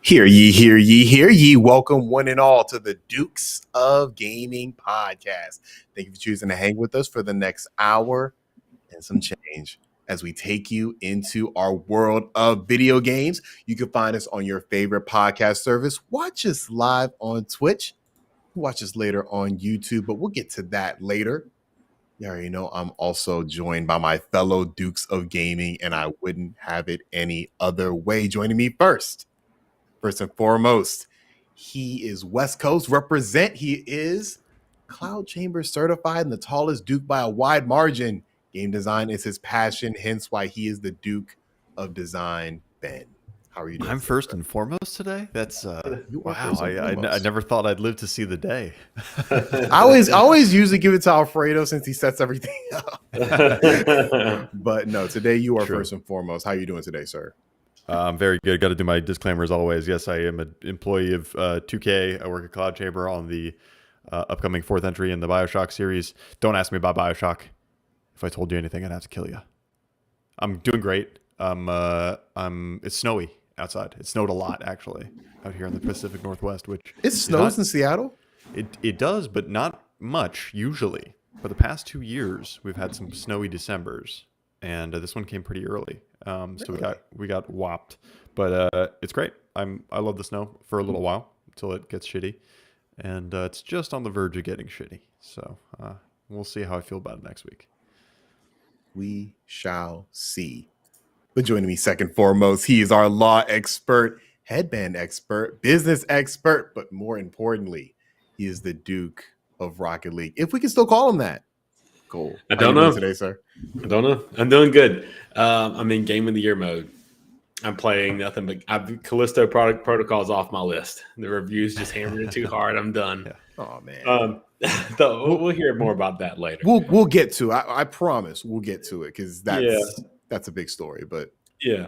Hear ye, hear ye, hear ye. Welcome one and all to the Dukes of Gaming podcast. Thank you for choosing to hang with us for the next hour and some change as we take you into our world of video games. You can find us on your favorite podcast service. Watch us live on Twitch. Watch us later on YouTube, but we'll get to that later. You already know I'm also joined by my fellow Dukes of Gaming, and I wouldn't have it any other way. Joining me first and foremost, he is West Coast represent. He is Cloud Chamber certified and the tallest Duke by a wide margin. Game design is his passion, hence why he is the Duke of Design. Ben, how are you doing? I'm first and foremost today. That's wow. I never thought I'd live to see the day. I always usually give it to Alfredo since he sets everything up. But no, today you are first and foremost. How are you doing today, sir? I'm very good. Got to do my disclaimer as always. Yes, I am an employee of 2K. I work at Cloud Chamber on the upcoming 4th entry in the BioShock series. Don't ask me about BioShock. If I told you anything, I'd have to kill you. I'm doing great. It's snowy outside. It snowed a lot actually out here in the Pacific Northwest. Which it snows in Seattle. It does, but not much usually. For the past 2 years, we've had some snowy Decembers, and this one came pretty early. So we got whopped, but it's great. I love the snow for a little while until it gets shitty, and it's just on the verge of getting shitty. So we'll see how I feel about it next week. We shall see. But joining me second foremost, he is our law expert, headband expert, business expert, but more importantly, he is the Duke of Rocket League, if we can still call him that. Cole, I don't know today, sir. I don't know. I'm doing good. I'm in Game of the Year mode. I'm playing nothing but Callisto Protocol's off my list. The reviews just hammered it too hard. I'm done. Yeah. Oh man. We'll hear more about that later. We'll get to it. I promise we'll get to it because that's a big story. But yeah.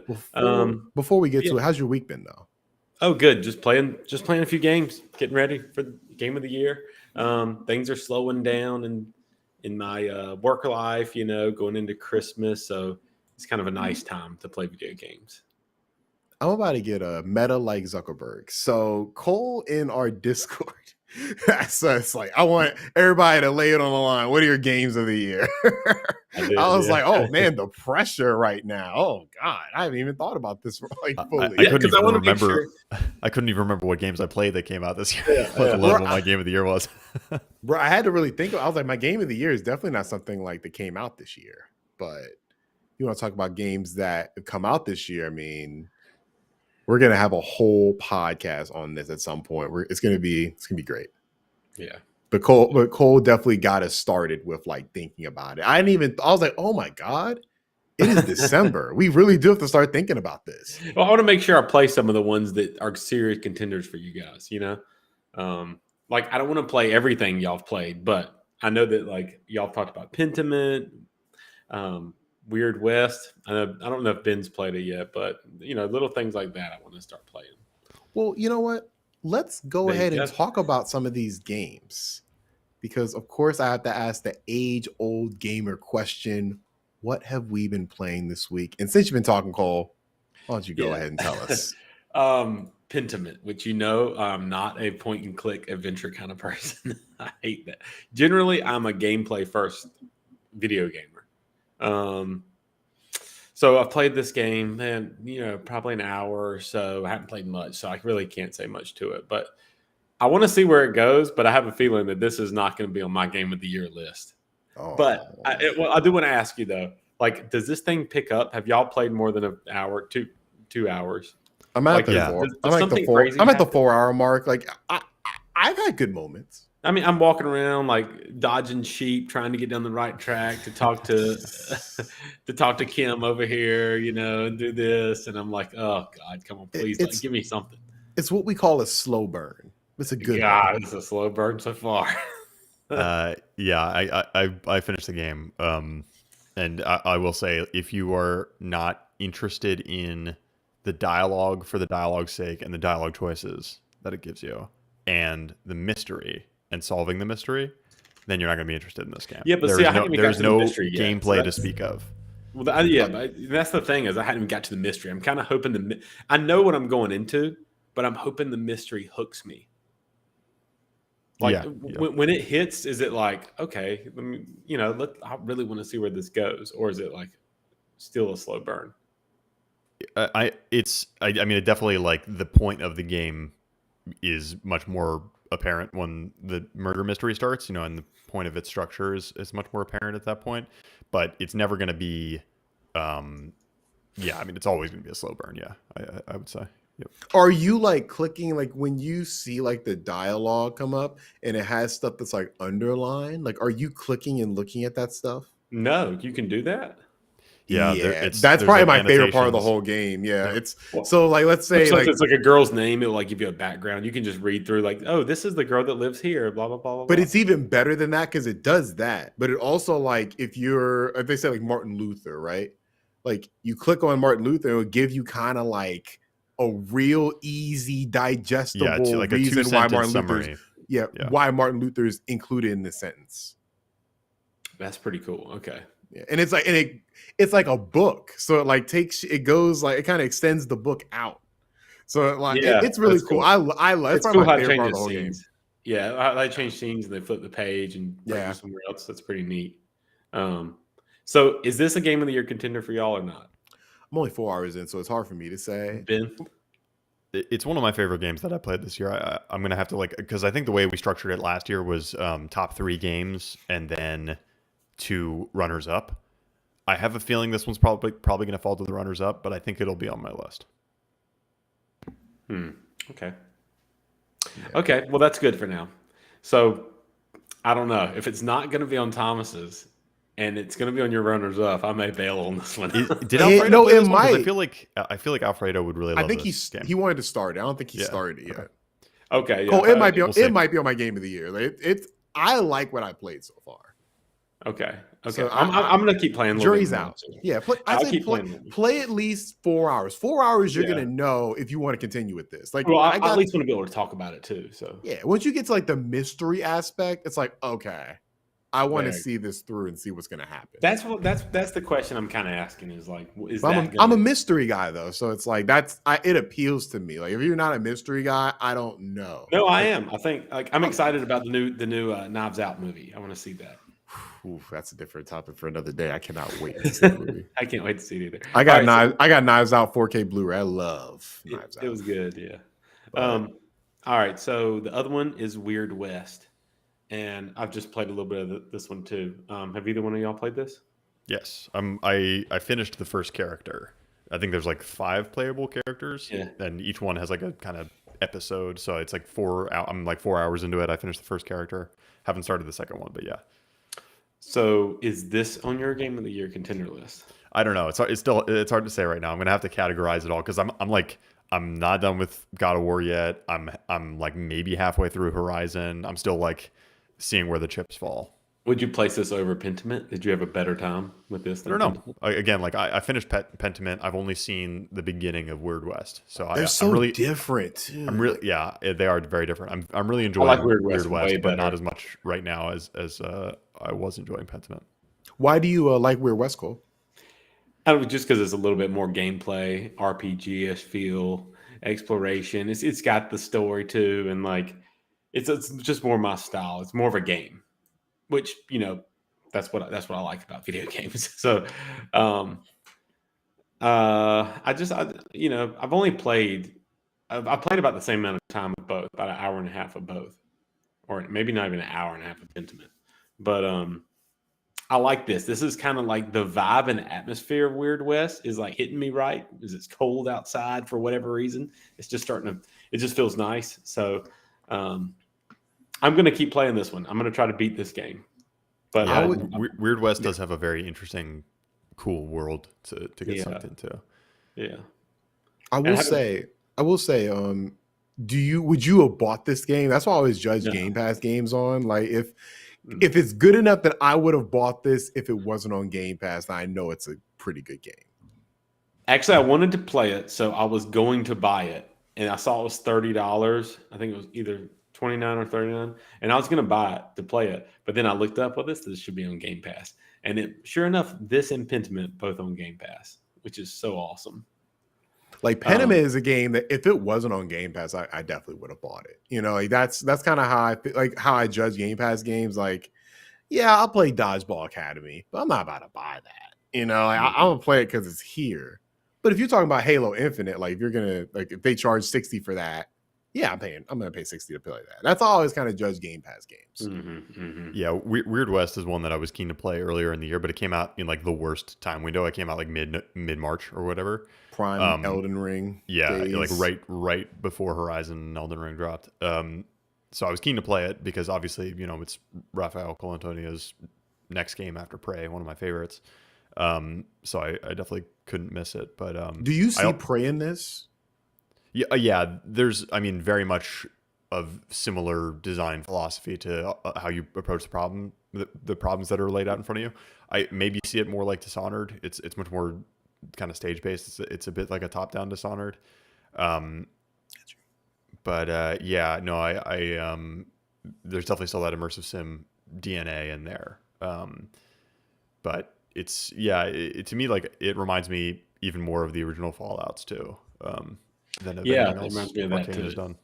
Before we get to it, how's your week been though? Oh, good. Just playing a few games, getting ready for the Game of the Year. Things are slowing down in my work life, going into Christmas. So it's kind of a nice time to play video games. I'm about to get a meta like Zuckerberg. So Cole in our Discord So it's like I want everybody to lay it on the line. What are your games of the year? I was like, oh man, the pressure right now. Oh God, I haven't even thought about this like fully. I couldn't 'cause I even wanna make remember. sure- I couldn't even remember what games I played that came out this year, Yeah, let yeah. alone what my game of the year was. Bro, I had to really think. I was like, my game of the year is definitely not something like that came out this year. But you want to talk about games that have come out this year? I mean, we're gonna have a whole podcast on this at some point. It's gonna be great. Yeah. But Cole definitely got us started with like thinking about it. I was like, oh my God, it is December. We really do have to start thinking about this. Well, I want to make sure I play some of the ones that are serious contenders for you guys, Like I don't want to play everything y'all have played, but I know that like y'all talked about Pentiment, Weird West. I don't know if Ben's played it yet, but little things like that I want to start playing. Well, you know what? Let's go There you ahead and go. talk about some of these games. Because of course I have to ask the age-old gamer question. What have we been playing this week? And since you've been talking, Cole, why don't you go ahead and tell us? Pentiment, which I'm not a point and click adventure kind of person. I hate that. Generally, I'm a gameplay first video gamer. So I've played this game and probably an hour or so. I haven't played much, so I really can't say much to it. But I want to see where it goes, but I have a feeling that this is not going to be on my game of the year list. Oh, But I do want to ask you though, like, does this thing pick up? Have y'all played more than an hour, 2 hours? I'm at Like, the yeah. four. does I'm at the something four. crazy I'm at the happen? 4 hour mark. Like I've had good moments. I mean, I'm walking around like dodging sheep, trying to get down the right track to talk to Kim over here, and do this. And I'm like, oh God, come on, please, like, give me something. It's what we call a slow burn. It's a good God, burn. it's a slow burn so far. Yeah, I finished the game, and I will say, if you are not interested in the dialogue for the dialogue's sake and the dialogue choices that it gives you, and the mystery and solving the mystery, then you're not going to be interested in this game. Yeah, but see, I haven't even got there's to the no mystery yet, so gameplay to that's- speak of. Well, but that's the thing is I hadn't even got to the mystery. I'm kind of hoping I know what I'm going into, but I'm hoping the mystery hooks me. Like when it hits, is it like, okay, let me, I really want to see where this goes, or is it like still a slow burn? I mean, it definitely, like, the point of the game is much more apparent when the murder mystery starts, and the point of its structure is much more apparent at that point. But it's never going to be, I mean, it's always going to be a slow burn. Yeah, I would say. Yep. Are you like clicking, like when you see like the dialogue come up and it has stuff that's like underlined? Like, are you clicking and looking at that stuff? No, you can do that. Yeah, that's there's, probably like, my favorite part of the annotations. whole game. Yeah, Yeah. it's so like let's say So like if it's like a girl's name, it'll like give you a background. You can just read through like, oh, this is the girl that lives here, blah blah blah blah. but blah. it's even better than that because it does that. But it also, like, if they say like Martin Luther, right? Like you click on Martin Luther, it will give you kind of like a real easy, digestible Yeah, like a reason why 2-sentence Martin summary. Luther's why Martin Luther's included in the sentence. That's pretty cool. Okay. Yeah. And it's like it's like a book. So it like it goes like it kind of extends the book out. So like it's really that's cool. cool. I love It's it's cool probably how my it favorite part of changes the whole game. scenes. Yeah, I change scenes and they flip the page and bring Yeah. you somewhere else. That's pretty neat. So is this a game of the year contender for y'all or not? I'm only 4 hours in, so it's hard for me to say. Ben? It's one of my favorite games that I played this year. I'm going to have to, because I think the way we structured it last year was top 3 games and then 2 runners up. I have a feeling this one's probably going to fall to the runners up, but I think it'll be on my list. Okay. Okay, well, that's good for now. So I don't know. If it's not going to be on Thomas's and it's going to be on your runners up, I may bail on this one. Did Alfredo play this one? 'Cause might. I feel like Alfredo would really love I think this game. he wanted to start it. I don't think he started it yet. Okay. Yeah, Cole, it might be we'll see. it might be on my game of the year. Like, I like what I played so far. Okay. So I'm going to keep playing. a little Jury's bit more, out. too. Yeah, I'll keep playing. play at least 4 hours. 4 hours, you're Yeah. gonna know if you want to continue with this. Like, Well, I got, at least want to be able to talk about it too. So yeah. Once you get to like the mystery aspect, it's like, okay, I want to Very. see this through and see what's going to happen. That's the question I'm kind of asking is like, is But that I'm a mystery guy though, so it's like it appeals to me. Like if you're not a mystery guy, I don't know. No, I am. I think like I'm excited about the new Knives Out movie. I want to see that. Oof, that's a different topic for another day. I cannot wait to see the movie. I can't wait to see it either. I got All right, I got Knives Out 4K Blu-ray. I love so Knives Out. it was good, yeah. But- All right, so the other one is Weird West, and I've just played a little bit of this one too. Have either one of y'all played this? Yes. I finished the first character. I think there's like 5 playable characters, Yeah. and each one has like a kind of episode. So it's like I'm like 4 hours into it. I finished the first character. Haven't started the second one, but yeah. So is this on your Game of the Year contender list? I don't know. It's hard to say right now. I'm gonna have to categorize it all because I'm not done with God of War yet. I'm like maybe halfway through Horizon. I'm still like seeing where the chips fall. Would you place this over Pentiment? Did you have a better time with this? I don't know. Again, like I finished Pentiment. I've only seen the beginning of Weird West, so They're so I'm really different. Too. I'm really they are very different. I'm really enjoying like Weird West way but better. not as much right now as I was enjoying Pentiment. Why do you like Weird West, Cole? I don't know, just because it's a little bit more gameplay, RPG-ish feel, exploration. It's got the story too, and like it's just more my style. It's more of a game, which that's what I like about video games. So, I've only played. I played about the same amount of time of both, about an hour and a half of both, or maybe not even an hour and a half of Pentiment. But I like this. This is kind of like the vibe and atmosphere of Weird West is like hitting me right. Because it's cold outside for whatever reason. It's just it just feels nice. So I'm going to keep playing this one. I'm going to try to beat this game. But Yeah, Weird West does have a very interesting, cool world to get Yeah. sucked into. yeah. I will say, would you have bought this game? That's why I always judge No. Game Pass games on. Like if it's good enough that I would have bought this if it wasn't on Game Pass, I know it's a pretty good game. Actually, I wanted to play it, so I was going to buy it, and I saw it was $30. I think it was either 29 or 39, and I was going to buy it to play it. But then I looked up, well, this should be on Game Pass, and sure enough, this and Pentiment both on Game Pass, which is so awesome. Like Pentiment is a game that if it wasn't on Game Pass, I definitely would have bought it. Like that's kind of how I judge Game Pass games. Like, yeah, I'll play Dodgeball Academy, but I'm not about to buy that. I'm gonna play it because it's here. But if you're talking about Halo Infinite, like if you're gonna if they charge $60 for that, yeah, I'm gonna pay $60 to play that. That's how I always kind of judge Game Pass games. Mm-hmm, mm-hmm. Yeah, Weird West is one that I was keen to play earlier in the year, but it came out in like the worst time window. It came out like mid March or whatever. Prime Elden Ring. Yeah, days. like right before Horizon and Elden Ring dropped. So I was keen to play it because obviously it's Rafael Colantonio's next game after Prey, one of my favorites. So I definitely couldn't miss it. But do you see Prey in this? Yeah. There's very much of similar design philosophy to how you approach the problems that are laid out in front of you. I maybe see it more like Dishonored. It's much more kind of stage based. It's a bit like a top down Dishonored. But yeah, no, I there's definitely still that immersive sim DNA in there. But it's to me like it reminds me even more of the original Fallouts too. Than of anything else reminds me of that Arcane too. has done.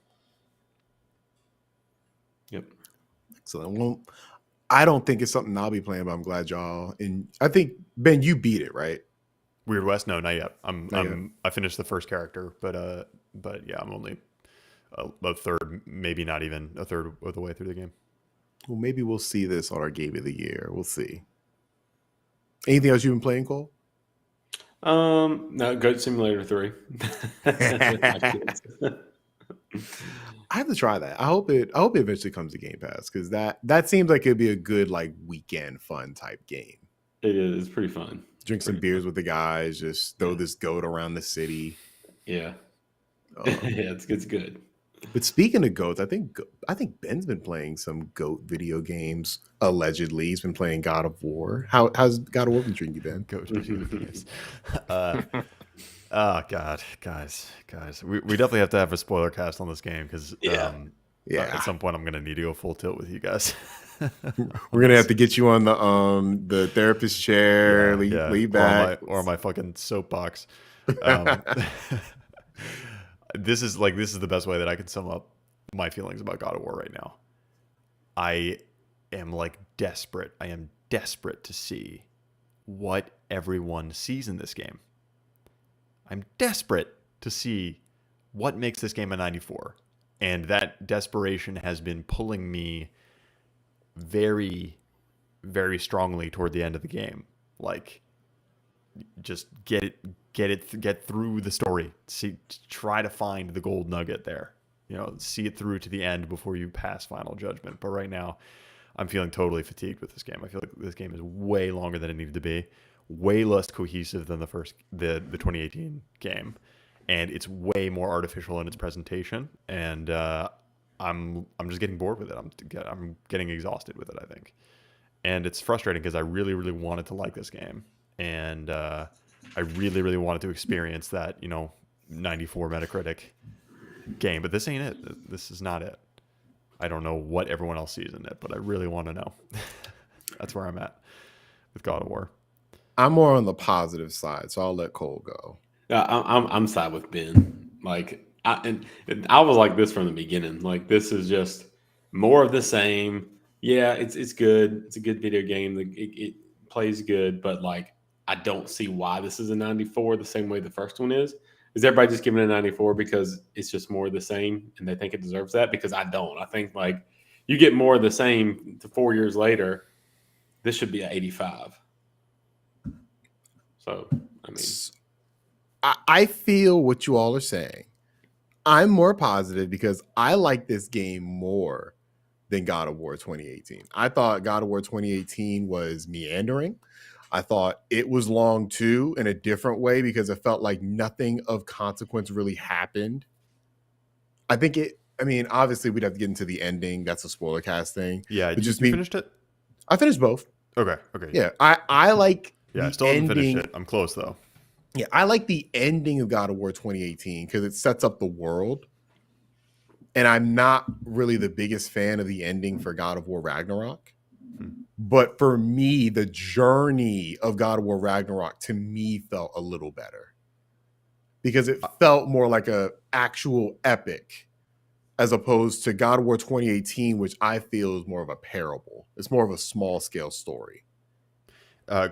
Yep. Excellent. Well, I don't think it's something I'll be playing, but I'm glad y'all. And I think Ben, you beat it, right? Weird West, no, not yet. Not yet. I finished the first character, but yeah, I'm only a third, maybe not even a third of the way through the game. Well, maybe we'll see this on our Game of the Year. We'll see. Anything else you've been playing, Cole? No, Goat Simulator 3. I have to try that. I hope it eventually comes to Game Pass because that seems like it'd be a good like weekend fun type game. It is. It's pretty fun. Drink some beers with the guys, just throw this goat around the city. Yeah. Um, Yeah, it's good. But speaking of goats, I think Ben's been playing some goat video games. Allegedly, he's been playing God of War. How's God of War been treating you, Ben? Oh God, guys, we definitely have to have a spoiler cast on this game because Yeah. at some point I'm gonna need to go full tilt with you guys. We're gonna have to get you on the therapist chair, lean back, or on my fucking soapbox. Um, this is the best way that I can sum up my feelings about God of War right now. I am desperate. I am desperate to see what everyone sees in this game. I'm desperate to see what makes this game a 94. And that desperation has been pulling me very, very strongly toward the end of the game. Just get through the story. Try to find the gold nugget there. See it through to the end before you pass final judgment. But right now, I'm feeling totally fatigued with this game. I feel like this game is way longer than it needed to be, way less cohesive than the 2018 game, and it's way more artificial in its presentation. And I'm just getting bored with it. I'm getting exhausted with it, I think, and it's frustrating because I really, really wanted to like this game, and I really, really wanted to experience that 94 Metacritic game, but this ain't it. This is not it. I don't know what everyone else sees in it, but I really want to know. That's where I'm at with God of War. I'm more on the positive side, so I'll let Cole go. I'm side with Ben. I was like this from the beginning. This is just more of the same. Yeah, it's good. It's a good video game. It plays good, but I don't see why this is a 94 the same way the first one is. Is everybody just giving it a 94 because it's just more of the same and they think it deserves that? Because I don't. I think you get more of the same 4 years later, this should be an 85. So, I mean, I feel what you all are saying. I'm more positive because I like this game more than God of War 2018. I thought God of War 2018 was meandering. I thought it was long too, in a different way, because it felt like nothing of consequence really happened. Obviously we'd have to get into the ending. That's a spoiler cast thing. Yeah, you finished it? I finished both. Okay. Yeah, I like I still haven't finished it. I'm close though. Yeah, I like the ending of God of War 2018 because it sets up the world. And I'm not really the biggest fan of the ending for God of War Ragnarok. But for me, the journey of God of War Ragnarok to me felt a little better because it felt more like a actual epic as opposed to God of War 2018, which I feel is more of a parable. It's more of a small scale story.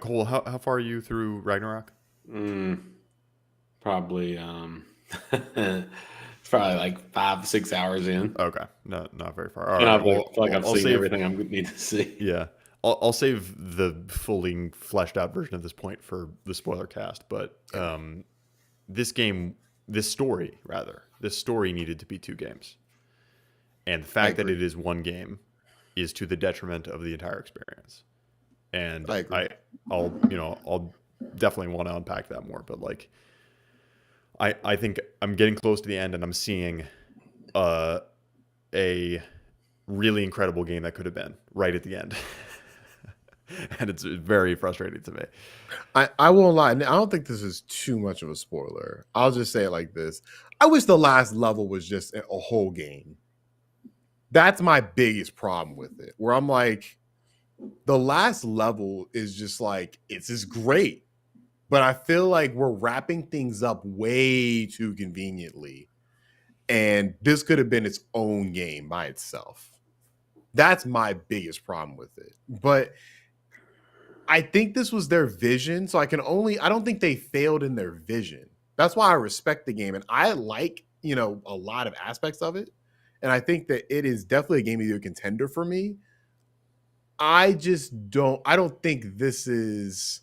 Cole, how far are you through Ragnarok? Probably it's probably 5-6 hours in. Okay, not very far. All and right, I feel like I've seen everything I need to see. Yeah, I'll save the fully fleshed out version of this point for the spoiler cast. But this story needed to be 2 games, and the fact that it is 1 game is to the detriment of the entire experience. And I'll definitely want to unpack that more. But I think I'm getting close to the end, and I'm seeing a really incredible game that could have been right at the end. And it's very frustrating to me. I won't lie. I don't think this is too much of a spoiler. I'll just say it like this. I wish the last level was just a whole game. That's my biggest problem with it, where I'm like, the last level is just it's just great. But I feel like we're wrapping things up way too conveniently. And this could have been its own game by itself. That's my biggest problem with it. But I think this was their vision. So I don't think they failed in their vision. That's why I respect the game. And I like, a lot of aspects of it. And I think that it is definitely a game of the year contender for me. I don't think this is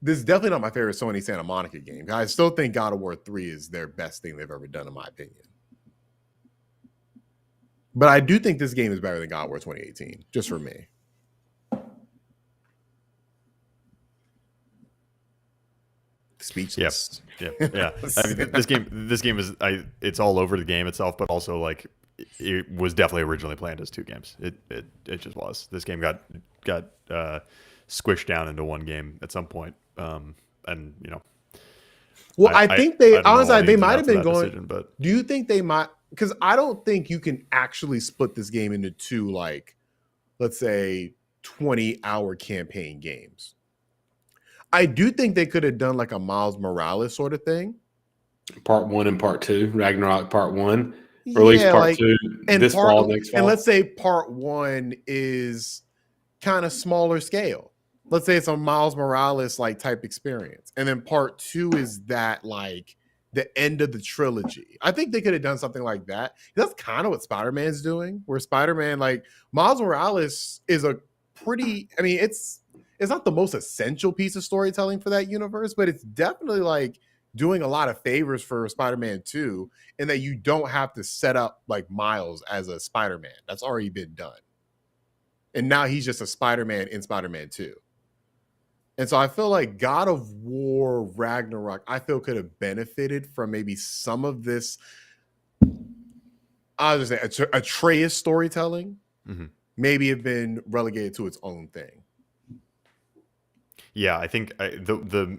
definitely not my favorite Sony Santa Monica game. I still think God of War 3 is their best thing they've ever done, in my opinion. But I do think this game is better than God of War 2018, just for me. Speechless. Yeah. I mean, this game is it's all over the game itself, but also it was definitely originally planned as 2 games. It just was. This game got squished down into 1 game at some point. Well, I think they honestly they might have been going. Decision, but do you think they might? because I don't think you can actually split this game into two, like, let's say 20-hour campaign games. I do think they could have done like a Miles Morales sort of thing. Part 1 and Part 2, Ragnarok Part 1, release Part like, 2 this fall, next fall. And let's say Part 1 is kind of smaller scale. Let's say it's a Miles Morales like type experience. And then Part 2 is that like the end of the trilogy. I think they could have done something like that. That's kind of what Spider-Man's doing, where Spider-Man, like Miles Morales is a pretty, I mean, it's not the most essential piece of storytelling for that universe, but it's definitely like doing a lot of favors for Spider-Man 2, in that you don't have to set up like Miles as a Spider-Man. That's already been done. And now he's just a Spider-Man in Spider-Man 2. And so I feel like God of War Ragnarok, I feel could have benefited from maybe some of this, I was just say Atreus storytelling, maybe have been relegated to its own thing. Yeah, I think the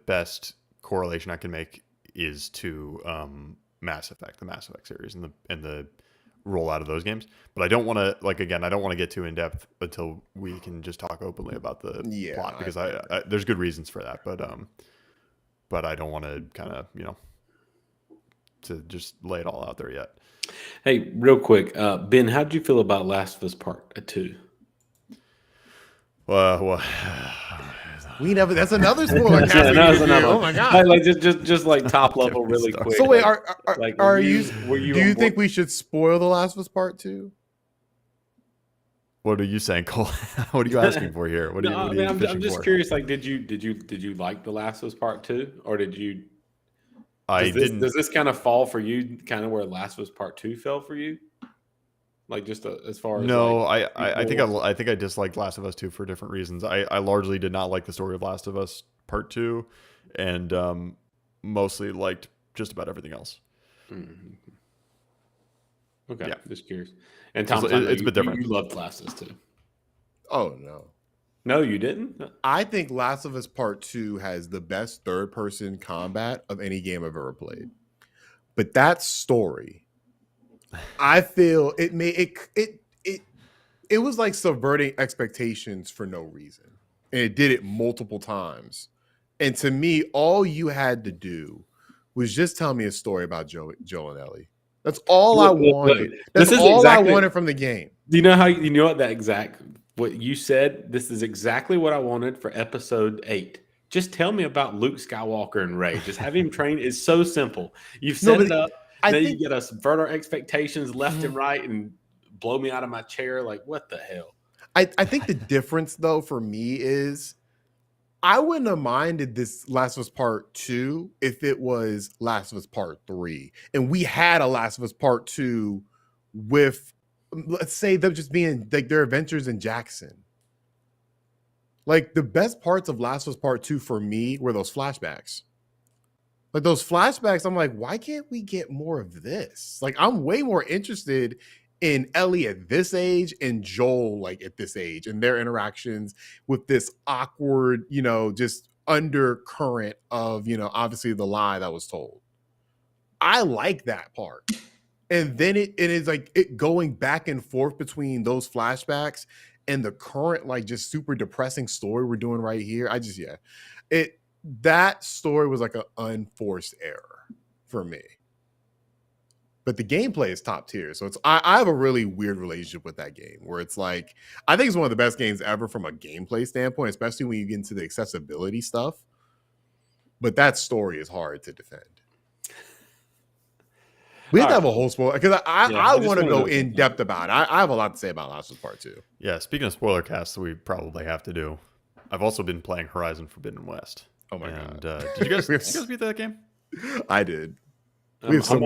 best correlation I can make is to Mass Effect, the Mass Effect series, and the rollout of those games. But I don't want to, like, again, I don't want to get too in depth until we can just talk openly about the plot, because I there's good reasons for that, but I don't want to kind of, to just lay it all out there yet. Hey, real quick, Ben, how did you feel about Last of Us Part 2? Well, we never. That's another spoiler. Oh my god! Like just like top level, really quick. So wait, like, are you? Do you think we should spoil The Last of Us Part 2? What are you saying, Cole? What are you asking for here? What are you I'm just curious. Like, did you like The Last of Us Part 2, or did you? Does this kind of fall for you? Kind of where Last of Us Part 2 fell for you? Like, just as far as I think I disliked Last of Us 2 for different reasons. I largely did not like the story of Last of Us Part 2, and mostly liked just about everything else. Mm-hmm. Okay, yeah. Just curious. And Tom, it's a bit different. You loved Last of Us 2. Oh no, you didn't. I think Last of Us Part 2 has the best third-person combat of any game I've ever played, but that story, I feel it was like subverting expectations for no reason. And it did it multiple times. And to me, all you had to do was just tell me a story about Joel and Ellie. That's all I wanted. That's all I wanted from the game. Do you know what you said? This is exactly what I wanted for episode 8. Just tell me about Luke Skywalker and Rey. Just have him train. It's so simple. You've set it up. Then you get us subvert our expectations left and right and blow me out of my chair. Like, what the hell? I think the difference, though, for me is I wouldn't have minded this Last of Us Part 2 if it was Last of Us Part 3. And we had a Last of Us Part 2 with, let's say, them just being like their adventures in Jackson. Like, the best parts of Last of Us Part 2 for me were those flashbacks. Like those flashbacks, I'm like, why can't we get more of this? Like, I'm way more interested in Ellie at this age and Joel like at this age and their interactions with this awkward, just undercurrent of, obviously the lie that was told. I like that part. And then it is like it going back and forth between those flashbacks and the current, like, just super depressing story we're doing right here. That story was like an unforced error for me. But the gameplay is top tier. So I have a really weird relationship with that game where it's like, I think it's one of the best games ever from a gameplay standpoint, especially when you get into the accessibility stuff. But that story is hard to defend. We have to have a whole spoiler because I want to go in depth about it. I have a lot to say about Last of Us Part 2. Yeah, speaking of spoiler casts, we probably have to do. I've also been playing Horizon Forbidden West. Oh my god! Did you guys beat that game? I did. We have so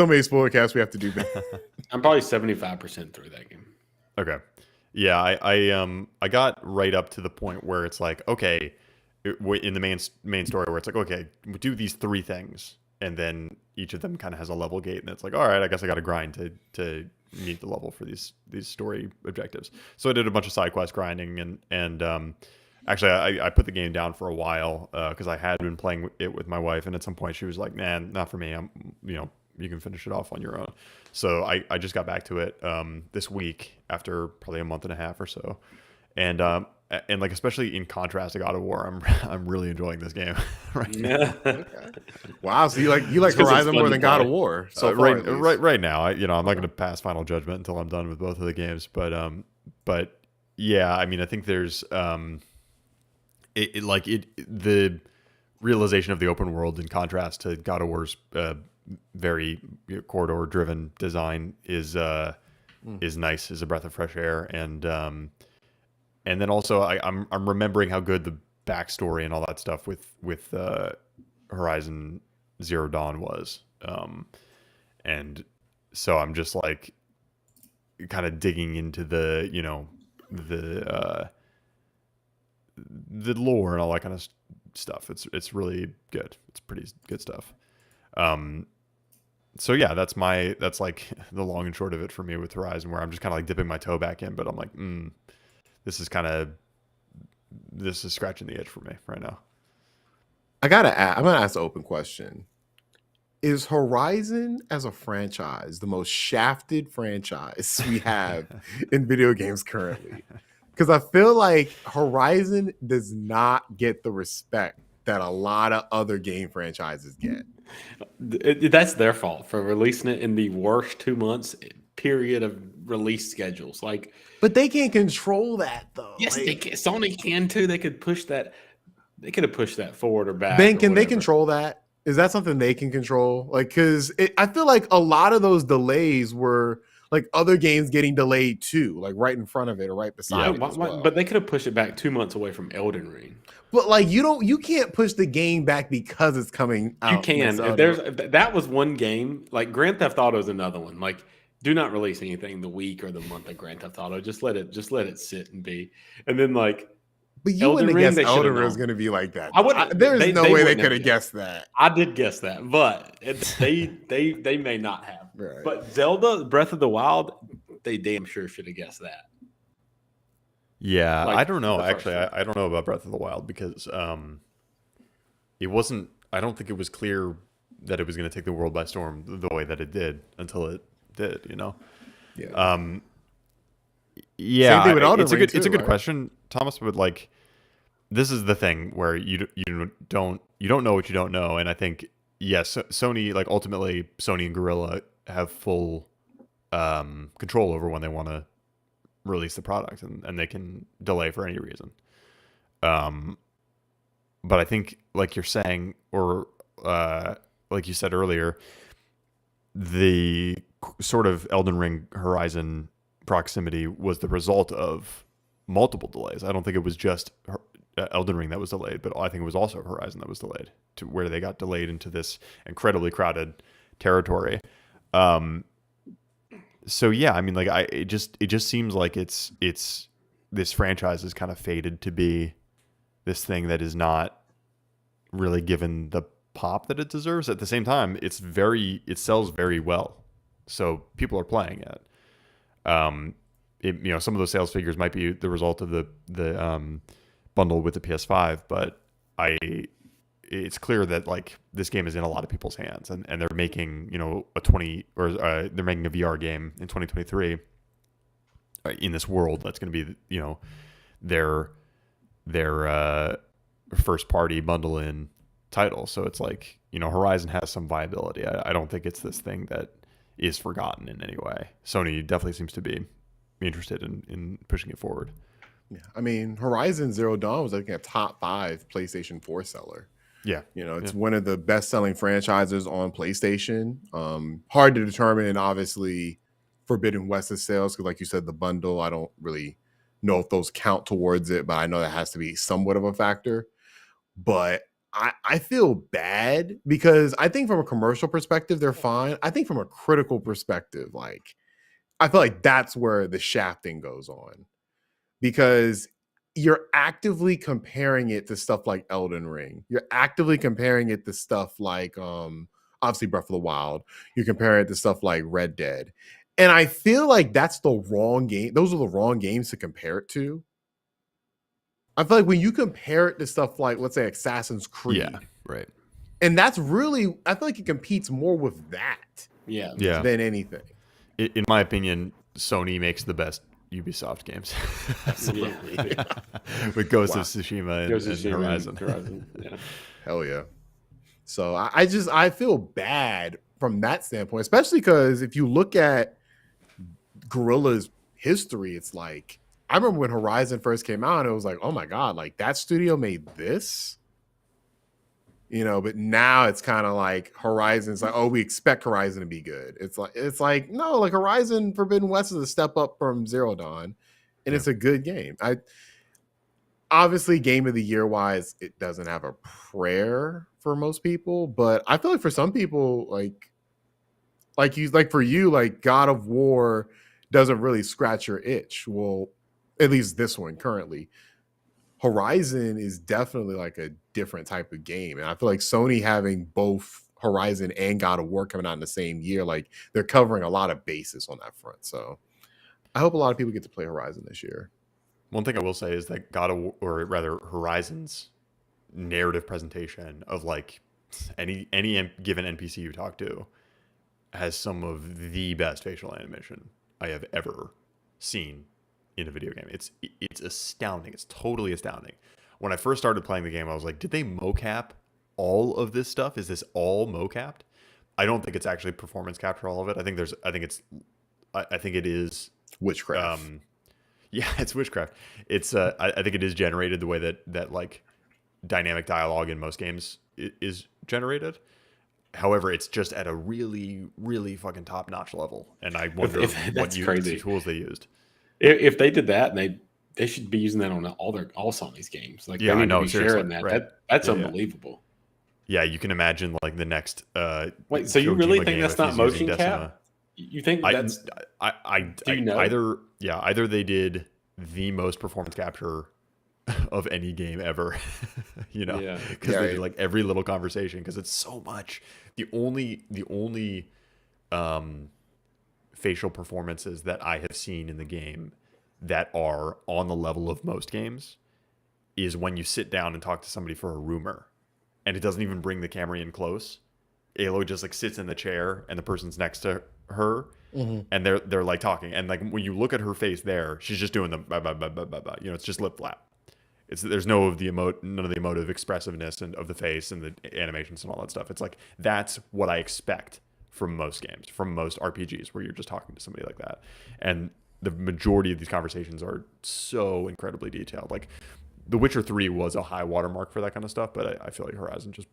many spoiler casts we have to do. I'm probably 75% through that game. Okay. Yeah, I got right up to the point where it's like, okay, in the main story where it's like, okay, we do these 3 things, and then each of them kind of has a level gate, and it's like, all right, I guess I got to grind to meet the level for these story objectives. So I did a bunch of side quest grinding, and Actually, I put the game down for a while because I had been playing it with my wife, and at some point she was like, "Nah, not for me. You can finish it off on your own." So I just got back to it this week after probably a month and a half or so, and like especially in contrast to God of War, I'm really enjoying this game right now. Yeah. Wow, so you like It's 'cause it's Horizon more fun to than God of play. War so far, at least. Right now. I'm not going to pass final judgment until I'm done with both of the games, but yeah, I mean, I think there's the realization of the open world in contrast to God of War's very corridor driven design is nice, is a breath of fresh air, and then also I'm remembering how good the backstory and all that stuff with Horizon Zero Dawn was, and so I'm just like kind of digging into the lore and all that kind of stuff. It's really good. It's pretty good stuff. So yeah, that's like the long and short of it for me with Horizon, where I'm just kind of like dipping my toe back in, but I'm like, this is scratching the itch for me right now. I'm gonna ask an open question. Is Horizon as a franchise the most shafted franchise we have in video games currently? Because I feel like Horizon does not get the respect that a lot of other game franchises get. That's their fault for releasing it in the worst 2 months period of release schedules. Like, But they can't control that though. yes, Like, they can. Sony can too. They could push that. They could have pushed that forward or back. Ben, or can they whatever. control that? Is that something they can control? Like, because I feel like a lot of those delays were like other games getting delayed too, like right in front of it or right beside it as well. But they could have pushed it back 2 months away from Elden Ring. But like you can't push the game back because it's coming out. You can. If that was one game, like Grand Theft Auto is another one. Like, do not release anything the week or the month of Grand Theft Auto. Just let it sit and be. And then like, But you Elden wouldn't Ring, have they guessed should've Elden Ring was known. going to be like that. I wouldn't. There's no way they wouldn't could have have guessed that. I did guess that, but they may not have. Right. But Zelda Breath of the Wild, they damn sure should have guessed that. Yeah, Like, I don't know. the first Actually, one. I don't know about Breath of the Wild because it wasn't. I don't think it was clear that it was going to take the world by storm the way that it did until it did. Yeah. Yeah, Same thing with Elden it's a Ring good it's a too, good right? question, Thomas. But like, this is the thing where you don't know what you don't know, and I think yes, Sony, like ultimately Sony and Guerrilla have full control over when they want to release the product, and they can delay for any reason. But I think, like you're saying, or like you said earlier, the sort of Elden Ring Horizon proximity was the result of multiple delays. I don't think it was just Elden Ring that was delayed, but I think it was also Horizon that was delayed, to where they got delayed into this incredibly crowded territory. So yeah, I mean, like it just seems like it's this franchise is kind of fated to be this thing that is not really given the pop that it deserves. At the same time, it sells very well, so people are playing it. Some of those sales figures might be the result of the bundle with the PS5, but it's clear that like this game is in a lot of people's hands, and they're making they're making a VR game in 2023 in this world that's going to be their first party bundle in title. So it's like Horizon has some viability. I don't think it's this thing that is forgotten in any way. Sony definitely seems to be interested in pushing it forward. Yeah. I mean, Horizon Zero Dawn was like a top 5 PlayStation 4 seller. Yeah. It's one of the best selling franchises on PlayStation. Hard to determine, obviously, Forbidden West's sales, because like you said, the bundle, I don't really know if those count towards it, but I know that has to be somewhat of a factor. But I feel bad because I think from a commercial perspective, they're fine. I think from a critical perspective, like I feel like that's where the shafting goes on, because you're actively comparing it to stuff like Elden Ring. You're actively comparing it to stuff like obviously Breath of the Wild. You're comparing it to stuff like Red Dead. And I feel like that's the wrong game. Those are the wrong games to compare it to. I feel like when you compare it to stuff like, let's say, Assassin's Creed, Yeah, right. and that's really, I feel like it competes more with that Yeah. than anything. In my opinion, Sony makes the best Ubisoft games. Absolutely. With Ghost Wow. of Tsushima and, Ghost of and Tsushima Horizon. and Horizon. Yeah. Hell yeah. So I feel bad from that standpoint, especially because if you look at Guerrilla's history, it's like, I remember when Horizon first came out, it was like, oh my God, like that studio made this? You know, but now it's kind of like Horizon's like, oh, we expect Horizon to be good. It's like, no, like Horizon Forbidden West is a step up from Zero Dawn, and it's a good game. Obviously game of the year wise, it doesn't have a prayer for most people, but I feel like for some people, like for you, like God of War doesn't really scratch your itch. Well, at least this one currently. Horizon is definitely like a different type of game. And I feel like Sony having both Horizon and God of War coming out in the same year, like they're covering a lot of bases on that front. So I hope a lot of people get to play Horizon this year. One thing I will say is that God of War, or rather Horizon's narrative presentation of like any given NPC you talk to has some of the best facial animation I have ever seen in a video game. It's astounding. It's totally astounding. When I first started playing the game, I was like, did they mocap all of this stuff? Is this all mocapped? I don't think it's actually performance capture all of it. I think it is Witchcraft. Yeah, it's witchcraft. It's I think it is generated the way that like dynamic dialogue in most games is generated. However, it's just at a really, really fucking top notch level, and I wonder what tools they used. If they did that, and they should be using that on all Sony's games. Like, yeah, they need I know, to be seriously, sharing that. right. That's Yeah. unbelievable. Yeah, you can imagine like the next. Wait, so you really Kojima think game that's if not he's using motion Decima. cap? You think that's? Do you know? Either they did the most performance capture of any game ever, you know, Yeah. because they do like every little conversation because it's so much. The only facial performances that I have seen in the game that are on the level of most games is when you sit down and talk to somebody for a rumor, and it doesn't even bring the camera in close. Aloy just like sits in the chair and the person's next to her, and they're like talking, and like when you look at her face there, she's just doing the bah, bah, bah, bah, bah, bah. You know, it's just lip flap. There's none of the emotive expressiveness and of the face and the animations and all that stuff. It's like that's what I expect from most games, from most RPGs, where you're just talking to somebody like that. And the majority of these conversations are so incredibly detailed. Like The Witcher 3 was a high watermark for that kind of stuff, but I feel like Horizon just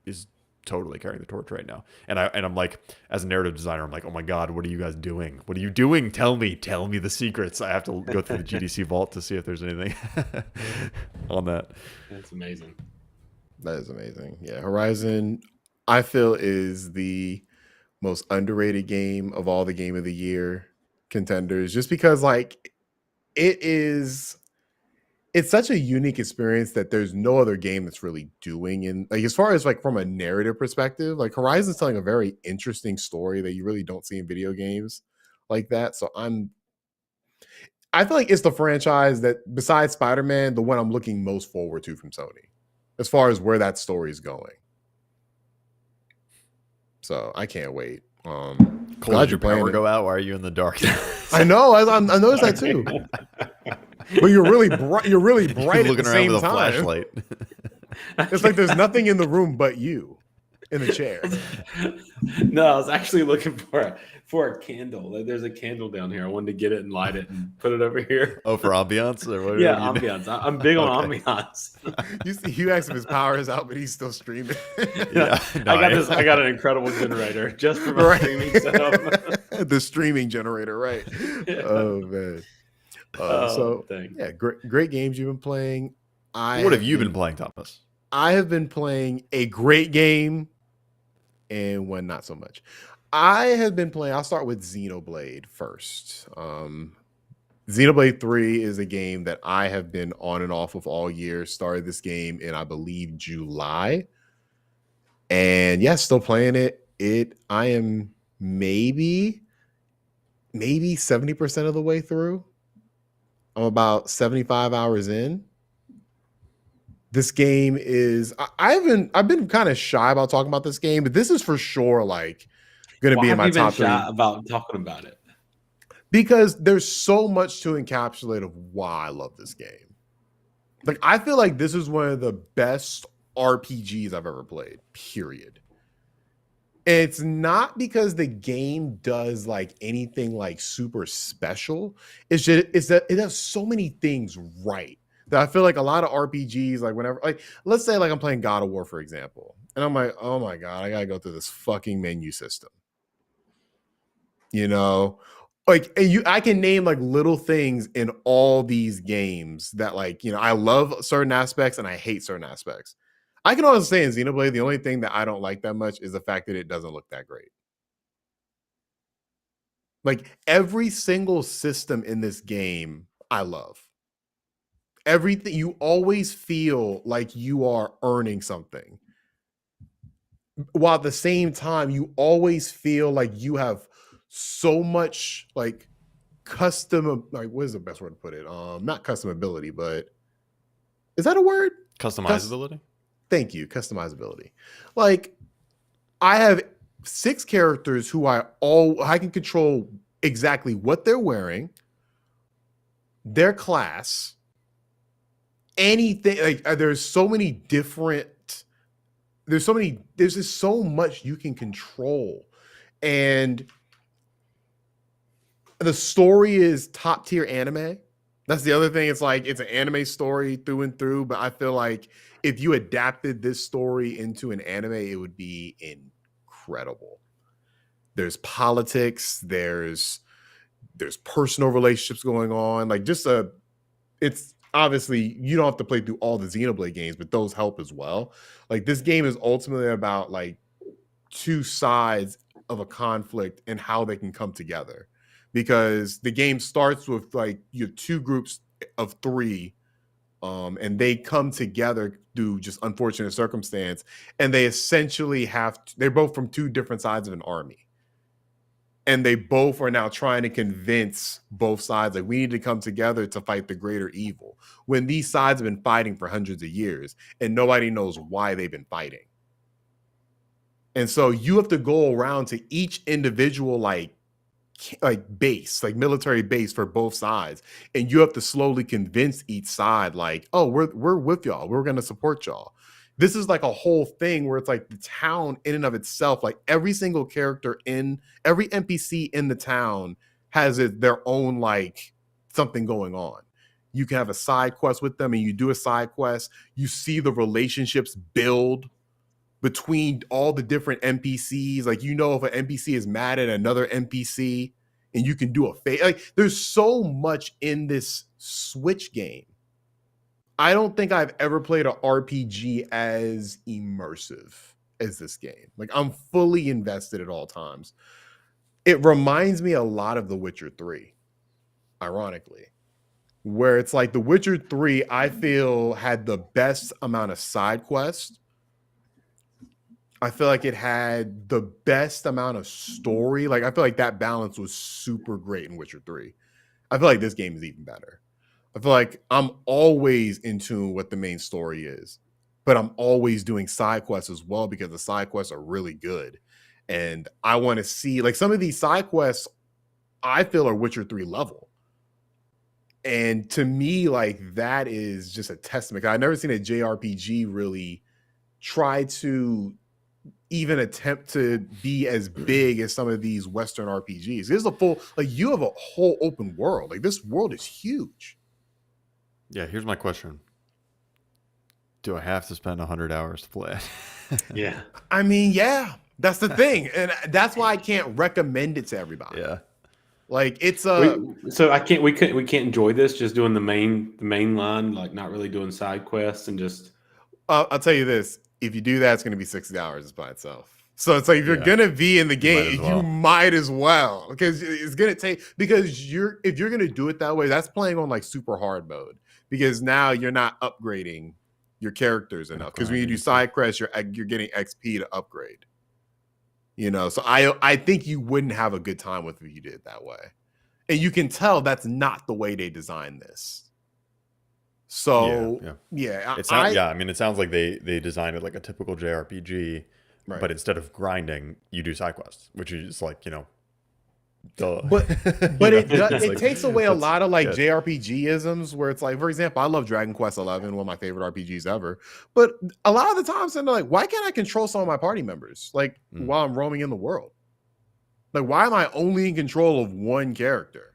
is totally carrying the torch right now. And I'm like, as a narrative designer, I'm like, oh my God, what are you guys doing? What are you doing? Tell me the secrets. I have to go through the GDC vault to see if there's anything on that. That's amazing. That is amazing. Yeah, Horizon, I feel, is the most underrated game of all the Game of the Year contenders, just because like it's such a unique experience that there's no other game that's really doing. And like as far as like from a narrative perspective, like Horizon's telling a very interesting story that you really don't see in video games like that. So I feel like it's the franchise that, besides Spider-Man, the one I'm looking most forward to from Sony as far as where that story is going. So I can't wait. Cole, Glad did you're your playing power it. go out? Why are you in the dark? I know. I noticed that too. But you're really bright. You're really bright. Looking at the around same with a time. flashlight. It's like there's nothing in the room but you in the chair. No, I was actually looking for a candle. Like, there's a candle down here. I wanted to get it and light it and put it over here. Oh, for ambiance? Or what? Yeah, what do you do? ambiance. I'm big on Okay. ambiance. You see, Hugh asked if his power is out, but he's still streaming. Yeah, no, I got an incredible generator just for my Right. streaming setup. The streaming generator, right? Yeah. Oh man. So dang. yeah, great games you've been playing. What have you been playing, Thomas? I have been playing a great game and one not so much. I have been playing, I'll start with Xenoblade first. Xenoblade 3 is a game that I have been on and off of all year. Started this game in, I believe, July. And yeah, still playing it. I am maybe 70% of the way through. I'm about 75 hours in. This game is I've been kind of shy about talking about this game, but this is for sure like going to Why be in have my you been top shy three about talking about it? because there's so much to encapsulate of why I love this game. Like I feel like this is one of the best RPGs I've ever played. Period. And it's not because the game does like anything like super special. It's that it does so many things right that I feel like a lot of RPGs, like whenever, like let's say like I'm playing God of War, for example, and I'm like, oh my God, I gotta go through this fucking menu system. You know, like I can name like little things in all these games that like, I love certain aspects and I hate certain aspects. I can honestly say in Xenoblade, the only thing that I don't like that much is the fact that it doesn't look that great. Like every single system in this game, I love. Everything, you always feel like you are earning something. While at the same time, you always feel like you have so much like custom, like what is the best word to put it? Not custom ability, but is that a word? Customizability. Thank you, customizability. Like I have 6 characters who I can control exactly what they're wearing, their class, anything. Like there's just so much you can control, and the story is top tier anime. That's the other thing. It's like it's an anime story through and through, but I feel like if you adapted this story into an anime, it would be incredible. There's politics, there's personal relationships going on. Like it's obviously you don't have to play through all the Xenoblade games, but those help as well. Like this game is ultimately about like two sides of a conflict and how they can come together. Because the game starts with like you have 2 groups of 3, and they come together through just unfortunate circumstance, and they essentially they're both from 2 different sides of an army, and they both are now trying to convince both sides like we need to come together to fight the greater evil, when these sides have been fighting for hundreds of years and nobody knows why they've been fighting. And so you have to go around to each individual like base, like military base for both sides, and you have to slowly convince each side like, oh, we're with y'all, we're going to support y'all. This is like a whole thing where it's like the town in and of itself, like every single character in every NPC in the town has their own like something going on. You can have a side quest with them, and you do a side quest, you see the relationships build between all the different NPCs. Like, if an NPC is mad at another NPC, and you can do a fake. Like, there's so much in this Switch game. I don't think I've ever played an RPG as immersive as this game. Like, I'm fully invested at all times. It reminds me a lot of The Witcher 3, ironically, where it's like The Witcher 3, I feel, had the best amount of side quests. I feel like it had the best amount of story. Like, I feel like that balance was super great in Witcher 3. I feel like this game is even better. I feel like I'm always in tune with what the main story is, but I'm always doing side quests as well because the side quests are really good. And I want to see, like, some of these side quests I feel are Witcher 3 level. And to me, like, that is just a testament. I've never seen a JRPG really try to even attempt to be as big as some of these Western RPGs. There's you have a whole open world. Like, this world is huge. Yeah, here's my question. Do I have to spend 100 hours to play it? Yeah. I mean, yeah, that's the thing. And that's why I can't recommend it to everybody. Yeah. Like, it's so we can't enjoy this just doing the main line, like not really doing side quests and just I'll tell you this. If you do that, it's going to be 60 hours by itself. So it's like, if you're going to be in the game, you might as well, because it's going to take, because if you're going to do it that way, that's playing on like super hard mode, because now you're not upgrading your characters enough. Because when you do side quests, you're getting XP to upgrade. So I think you wouldn't have a good time with it if you did it that way. And you can tell that's not the way they designed this. So Yeah. yeah, It sounds I mean, it sounds like they designed it like a typical JRPG, right. but instead of grinding, you do side quests, which is like, duh. But It's it like, takes away a that's lot of like good. JRPG isms where it's like, for example, I love Dragon Quest 11, one of my favorite RPGs ever. But a lot of the times, they're like, why can't I control some of my party members like while I'm roaming in the world? Like, why am I only in control of one character?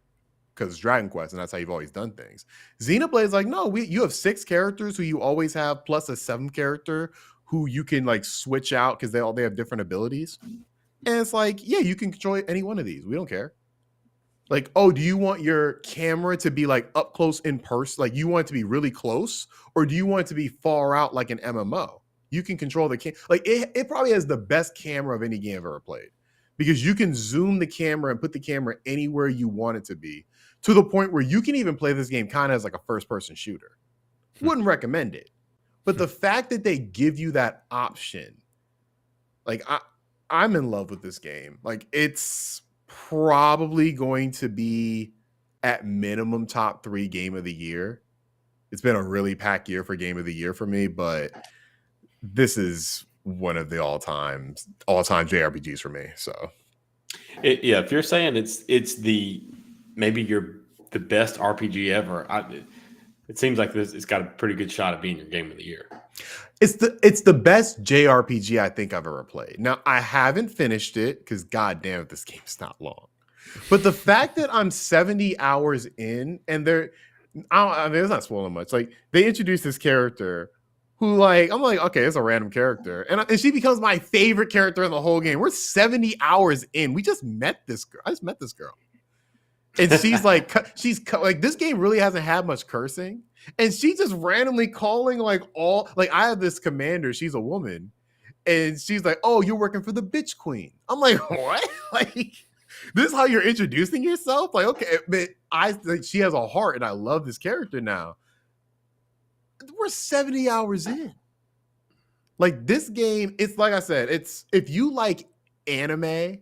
Because Dragon Quest, and that's how you've always done things. Xenoblade's like, no, you have 6 characters who you always have, plus a 7th character who you can like switch out because they have different abilities. And it's like, yeah, you can control any one of these. We don't care. Like, oh, do you want your camera to be like up close in person? Like, you want it to be really close, or do you want it to be far out like an MMO? You can control the like it probably has the best camera of any game I've ever played, because you can zoom the camera and put the camera anywhere you want it to be, to the point where you can even play this game kind of as like a first-person shooter. Wouldn't recommend it, but the fact that they give you that option, like I'm in love with this game. Like, it's probably going to be at minimum top 3 game of the year. It's been a really packed year for game of the year for me, but this is one of the all-time JRPGs for me. So yeah, if you're saying it's the maybe the best RPG ever, it seems like it's got a pretty good shot at being your game of the year. It's the best JRPG I think I've ever played. Now, I haven't finished it because goddamn, this game's not long. But the fact that I'm 70 hours in, and I mean, it's not spoiling much. Like, they introduced this character who, like, I'm like, okay, it's a random character, and she becomes my favorite character in the whole game. We're 70 hours in. We just met this girl. I just met this girl. And she's like, like, this game really hasn't had much cursing. And she's just randomly calling like I have this commander, she's a woman, and she's like, oh, you're working for the bitch queen. I'm like, what? Like, this is how you're introducing yourself? Like, okay, but she has a heart, and I love this character now. We're 70 hours in. Like, this game, it's like I said, it's if you like anime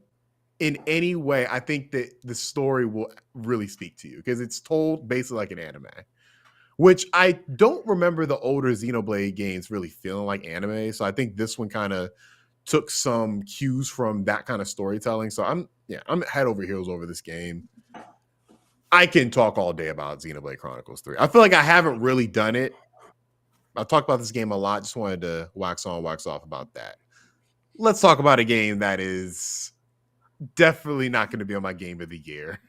in any way, I think that the story will really speak to you, because it's told basically like an anime, which I don't remember the older Xenoblade games really feeling like anime. So I think this one kind of took some cues from that kind of storytelling. So I'm head over heels over this game. I can talk all day about Xenoblade Chronicles 3. I feel like I haven't really done it. I've talked about this game a lot. Just wanted to wax on, wax off about that. Let's talk about a game that is definitely not going to be on my game of the year.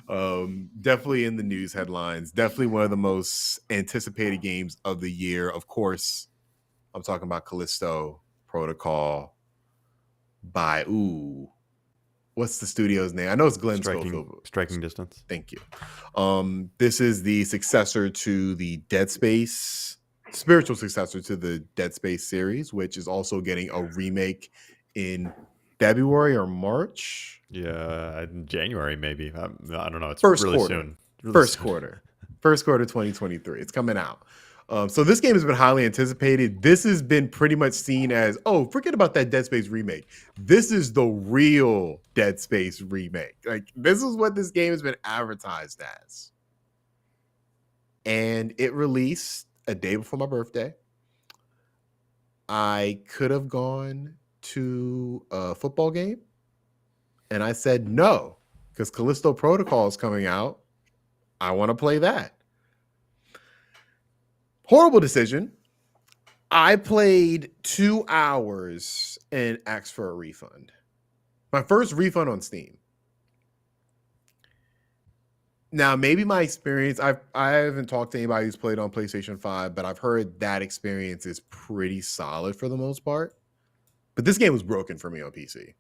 Definitely in the news headlines. Definitely one of the most anticipated games of the year. Of course, I'm talking about Callisto Protocol by what's the studio's name? I know it's Glenn Schofield. Striking Distance. Thank you. This is the successor to the Dead Space, spiritual successor to the Dead Space series, which is also getting a remake in February or March. Yeah, in January maybe. I don't know. It's First really quarter. soon. First quarter 2023. It's coming out. So this game has been highly anticipated. This has been pretty much seen as, oh, forget about that Dead Space remake. This is the real Dead Space remake. Like, this is what this game has been advertised as. And it released a day before my birthday. I could have gone to a football game, and I said no, because Callisto Protocol is coming out. I want to play that. Horrible decision. I played 2 hours and asked for a refund. My first refund on Steam. Now, maybe my experience, I haven't talked to anybody who's played on PlayStation 5, but I've heard that experience is pretty solid for the most part. But this game was broken for me on PC.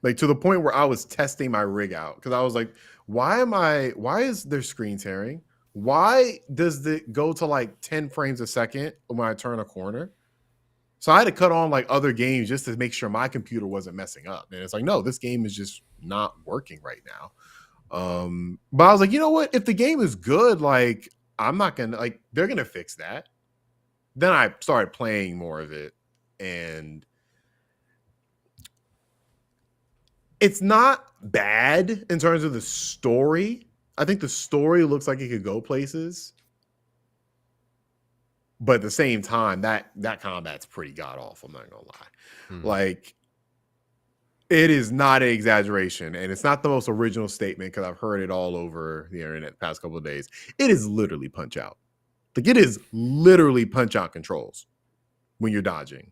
Like, to the point where I was testing my rig out, because I was like, why is there screen tearing? Why does it go to like 10 frames a second when I turn a corner? So I had to cut on like other games just to make sure my computer wasn't messing up. And it's like, no, this game is just not working right now. But I was like, you know what? If the game is good, like, I'm not gonna, like, they're gonna fix that. Then I started playing more of it, and it's not bad in terms of the story. I think the story looks like it could go places. But at the same time, that combat's pretty god awful. I'm not gonna lie. Like, it is not an exaggeration, and it's not the most original statement because I've heard it all over the internet the past couple of days. It is literally Punch Out. Like, it is literally Punch Out controls when you're dodging.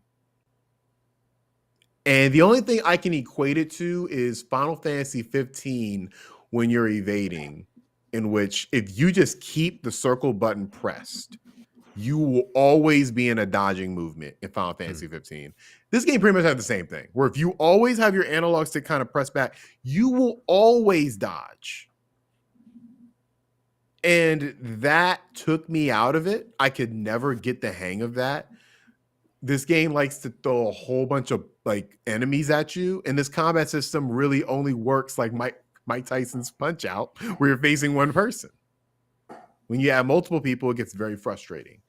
And the only thing I can equate it to is Final Fantasy 15 when you're evading, in which if you just keep the circle button pressed, you will always be in a dodging movement in Final Fantasy 15. This game pretty much has the same thing, where if you always have your analog stick kind of pressed back, you will always dodge. And that took me out of it. I could never get the hang of that. This game likes to throw a whole bunch of like enemies at you, and this combat system really only works like Mike Tyson's Punch Out, where you're facing one person. When you have multiple people, it gets very frustrating.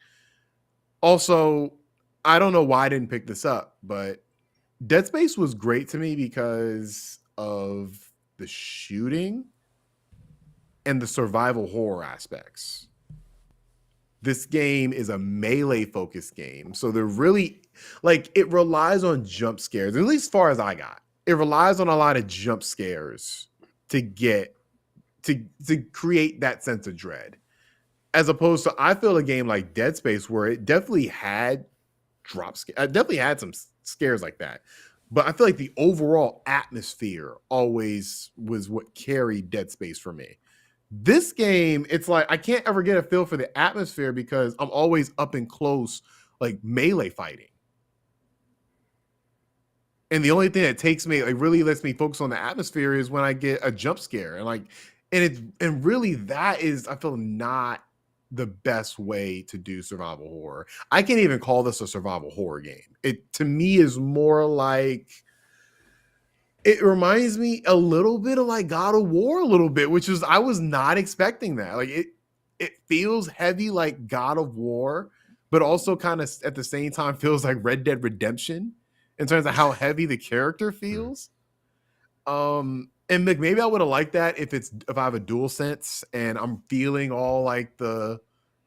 Also, I don't know why I didn't pick this up, but Dead Space was great to me because of the shooting and the survival horror aspects. This game is a melee focused game. So they're really like, it relies on jump scares, at least as far as I got. It relies on a lot of jump scares to get to create that sense of dread. As opposed to, I feel a game like Dead Space where it definitely had definitely had some scares like that. But I feel like the overall atmosphere always was what carried Dead Space for me. This game, it's like I can't ever get a feel for the atmosphere because I'm always up and close, like melee fighting. And the only thing that takes me, like really lets me focus on the atmosphere is when I get a jump scare. And really that is, I feel, not the best way to do survival horror. I can't even call this a survival horror game. It to me is more like, it reminds me a little bit of like God of War a little bit, which is, I was not expecting that. Like it feels heavy like God of War, but also kind of at the same time feels like Red Dead Redemption in terms of how heavy the character feels. And maybe I would have liked that if I have a DualSense and I'm feeling all like the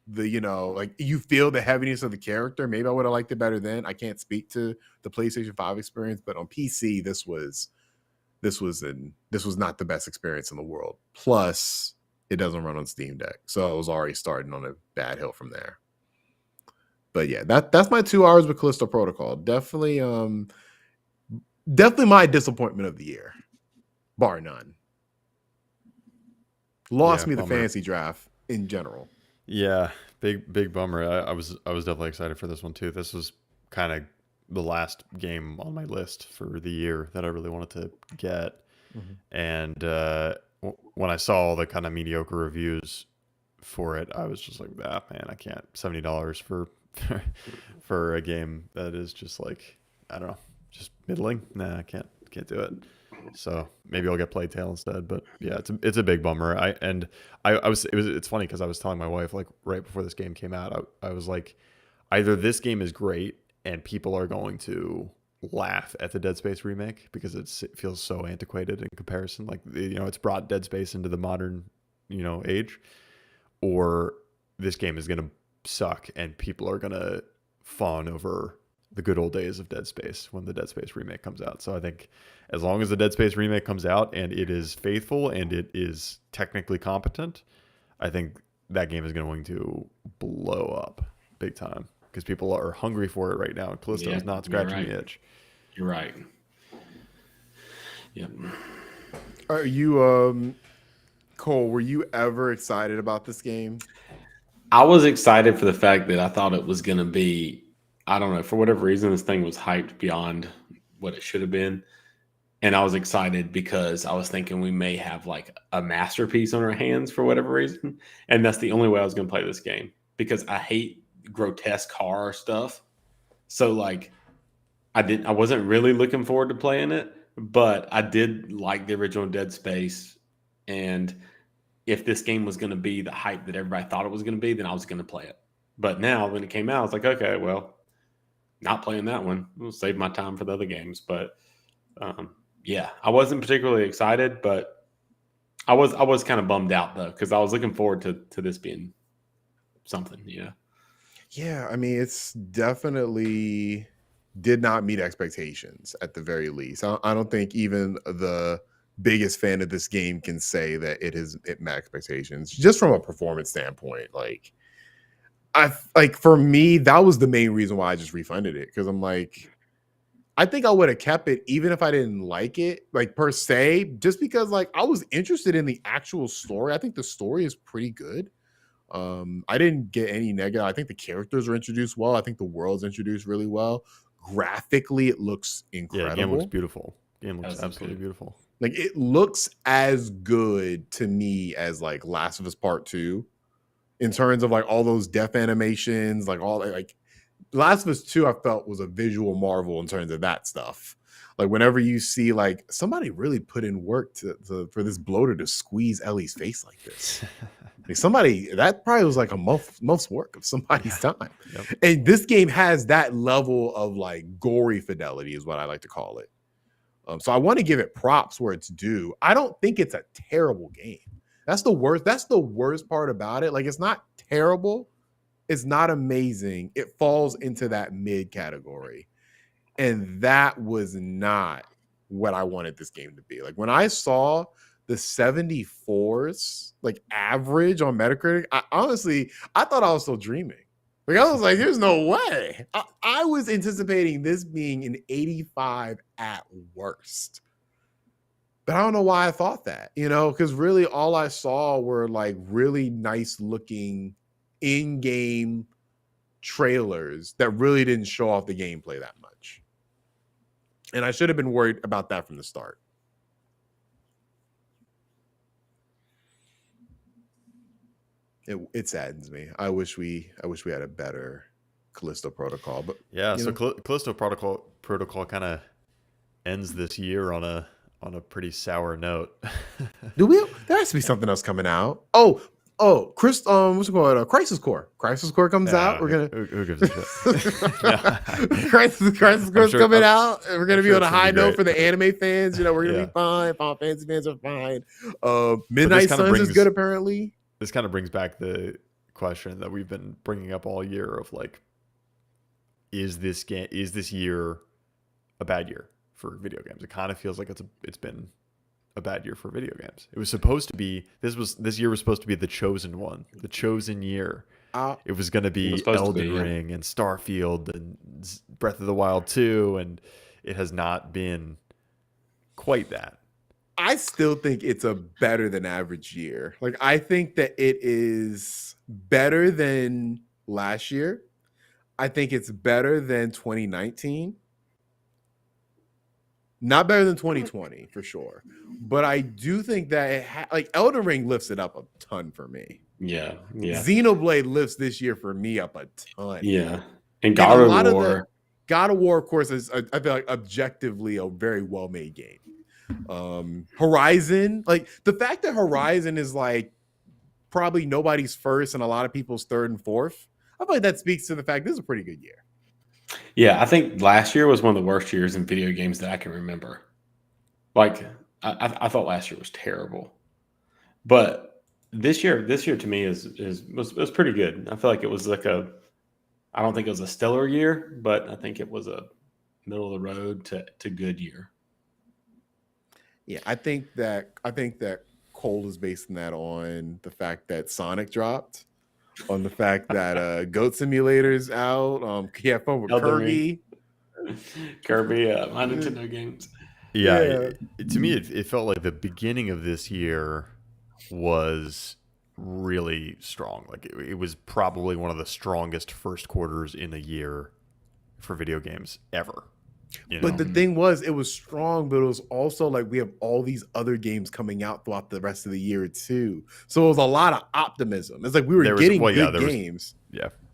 like you feel the heaviness of the character. Maybe I would have liked it better then. I can't speak to the PlayStation 5 experience, but on PC, this was not the best experience in the world. Plus, it doesn't run on Steam Deck, so I was already starting on a bad hill from there. But yeah, that's my 2 hours with Callisto Protocol. Definitely my disappointment of the year, bar none. Lost me the fantasy draft in general. Yeah, big bummer. I was definitely excited for this one too. This was kind of the last game on my list for the year that I really wanted to get. And when I saw all the kind of mediocre reviews for it, I was just like, man, I can't. $70 for a game that is just like, I don't know, just middling. Nah, I can't do it. So maybe I'll get Plague Tale instead. But yeah, it's a big bummer. It's funny because I was telling my wife, like, right before this game came out, I was like, either this game is great and people are going to laugh at the Dead Space remake because it feels so antiquated in comparison. Like, it's brought Dead Space into the modern, age, or this game is going to suck and people are going to fawn over the good old days of Dead Space when the Dead Space remake comes out. So I think as long as the Dead Space remake comes out and it is faithful and it is technically competent, I think that game is going to blow up big time because people are hungry for it right now. And Callisto is not scratching the itch. You're right. Yep. Are you, Cole, were you ever excited about this game? I was excited for the fact that I thought it was going to be, I don't know, for whatever reason, this thing was hyped beyond what it should have been. And I was excited because I was thinking we may have like a masterpiece on our hands for whatever reason. And that's the only way I was going to play this game because I hate grotesque horror stuff. So like I wasn't really looking forward to playing it, but I did like the original Dead Space. And if this game was going to be the hype that everybody thought it was going to be, then I was going to play it. But now when it came out, I was like, okay, well, not playing that one. I'll save my time for the other games. But yeah, I wasn't particularly excited, but I was kind of bummed out though, because I was looking forward to this being something, Yeah, I mean, it's definitely did not meet expectations at the very least. I don't think even the biggest fan of this game can say that it met expectations just from a performance standpoint. Like for me, that was the main reason why I just refunded it because I'm like, I think I would have kept it even if I didn't like it, like per se, just because like I was interested in the actual story. I think the story is pretty good. I didn't get any negative. I think the characters are introduced well. I think the world's introduced really well. Graphically, it looks Yeah, the game looks incredible. beautiful. Game looks That's absolutely good. beautiful. Like it looks as good to me as like Last of Us Part 2 in terms of like all those death animations, like all like Last of Us 2, I felt was a visual marvel in terms of that stuff. Like whenever you see like somebody really put in work for this bloater to squeeze Ellie's face like this. Like somebody that probably was like a month's work of somebody's time. Yep. And this game has that level of like gory fidelity, is what I like to call it. So I want to give it props where it's due. I don't think it's a terrible game. That's the worst. That's the worst part about it. Like it's not terrible. It's not amazing. It falls into that mid category. And that was not what I wanted this game to be. Like when I saw the 74s like average on Metacritic, I thought I was still dreaming. Like I was like, there's no way. I was anticipating this being an 85 at worst. But I don't know why I thought that, because really all I saw were like really nice looking in-game trailers that really didn't show off the gameplay that much. And I should have been worried about that from the start. It saddens me. I wish we had a better Callisto Protocol, but yeah. So Callisto Protocol kind of ends this year on a pretty sour note. There has to be something else coming out. Oh, what's it called? Crisis Core. Crisis Core comes out. We're gonna. Who gives a shit? Crisis Core's coming out. And we're gonna be on a high note great. for the anime fans. We're gonna be fine. Final Fantasy fans are fine. Midnight Suns is good apparently. This kind of brings back the question that we've been bringing up all year of like, is this year a bad year for video games? It kind of feels like it's been a bad year for video games. It was supposed to be this year was supposed to be the chosen one, the chosen year. It was going to be Elden Ring and Starfield and Breath of the Wild 2, and it has not been quite that. I still think it's a better than average year. Like I think that it is better than last year. I think it's better than 2019. Not better than 2020 for sure. But I do think that like Elden Ring lifts it up a ton for me. Yeah. Xenoblade lifts this year for me up a ton. Yeah. And God of War. God of War, of course, is I feel like objectively a very well-made game. Horizon, like the fact that Horizon is like probably nobody's first and a lot of people's third and fourth, I feel like that speaks to the fact this is a pretty good year. Yeah, I think last year was one of the worst years in video games that I can remember. Like I thought last year was terrible, but this year to me was pretty good. I feel like it was like I don't think it was a stellar year, but I think it was a middle of the road to good year. Yeah, I think that Cole is basing that on the fact that Sonic dropped, on the fact that Goat Simulator's out. He had fun with Kirby. My Nintendo games. Yeah. To me, it felt like the beginning of this year was really strong. Like it was probably one of the strongest first quarters in a year for video games ever. But the thing was, it was strong, but it was also like we have all these other games coming out throughout the rest of the year too. So it was a lot of optimism. It's like we were getting good games.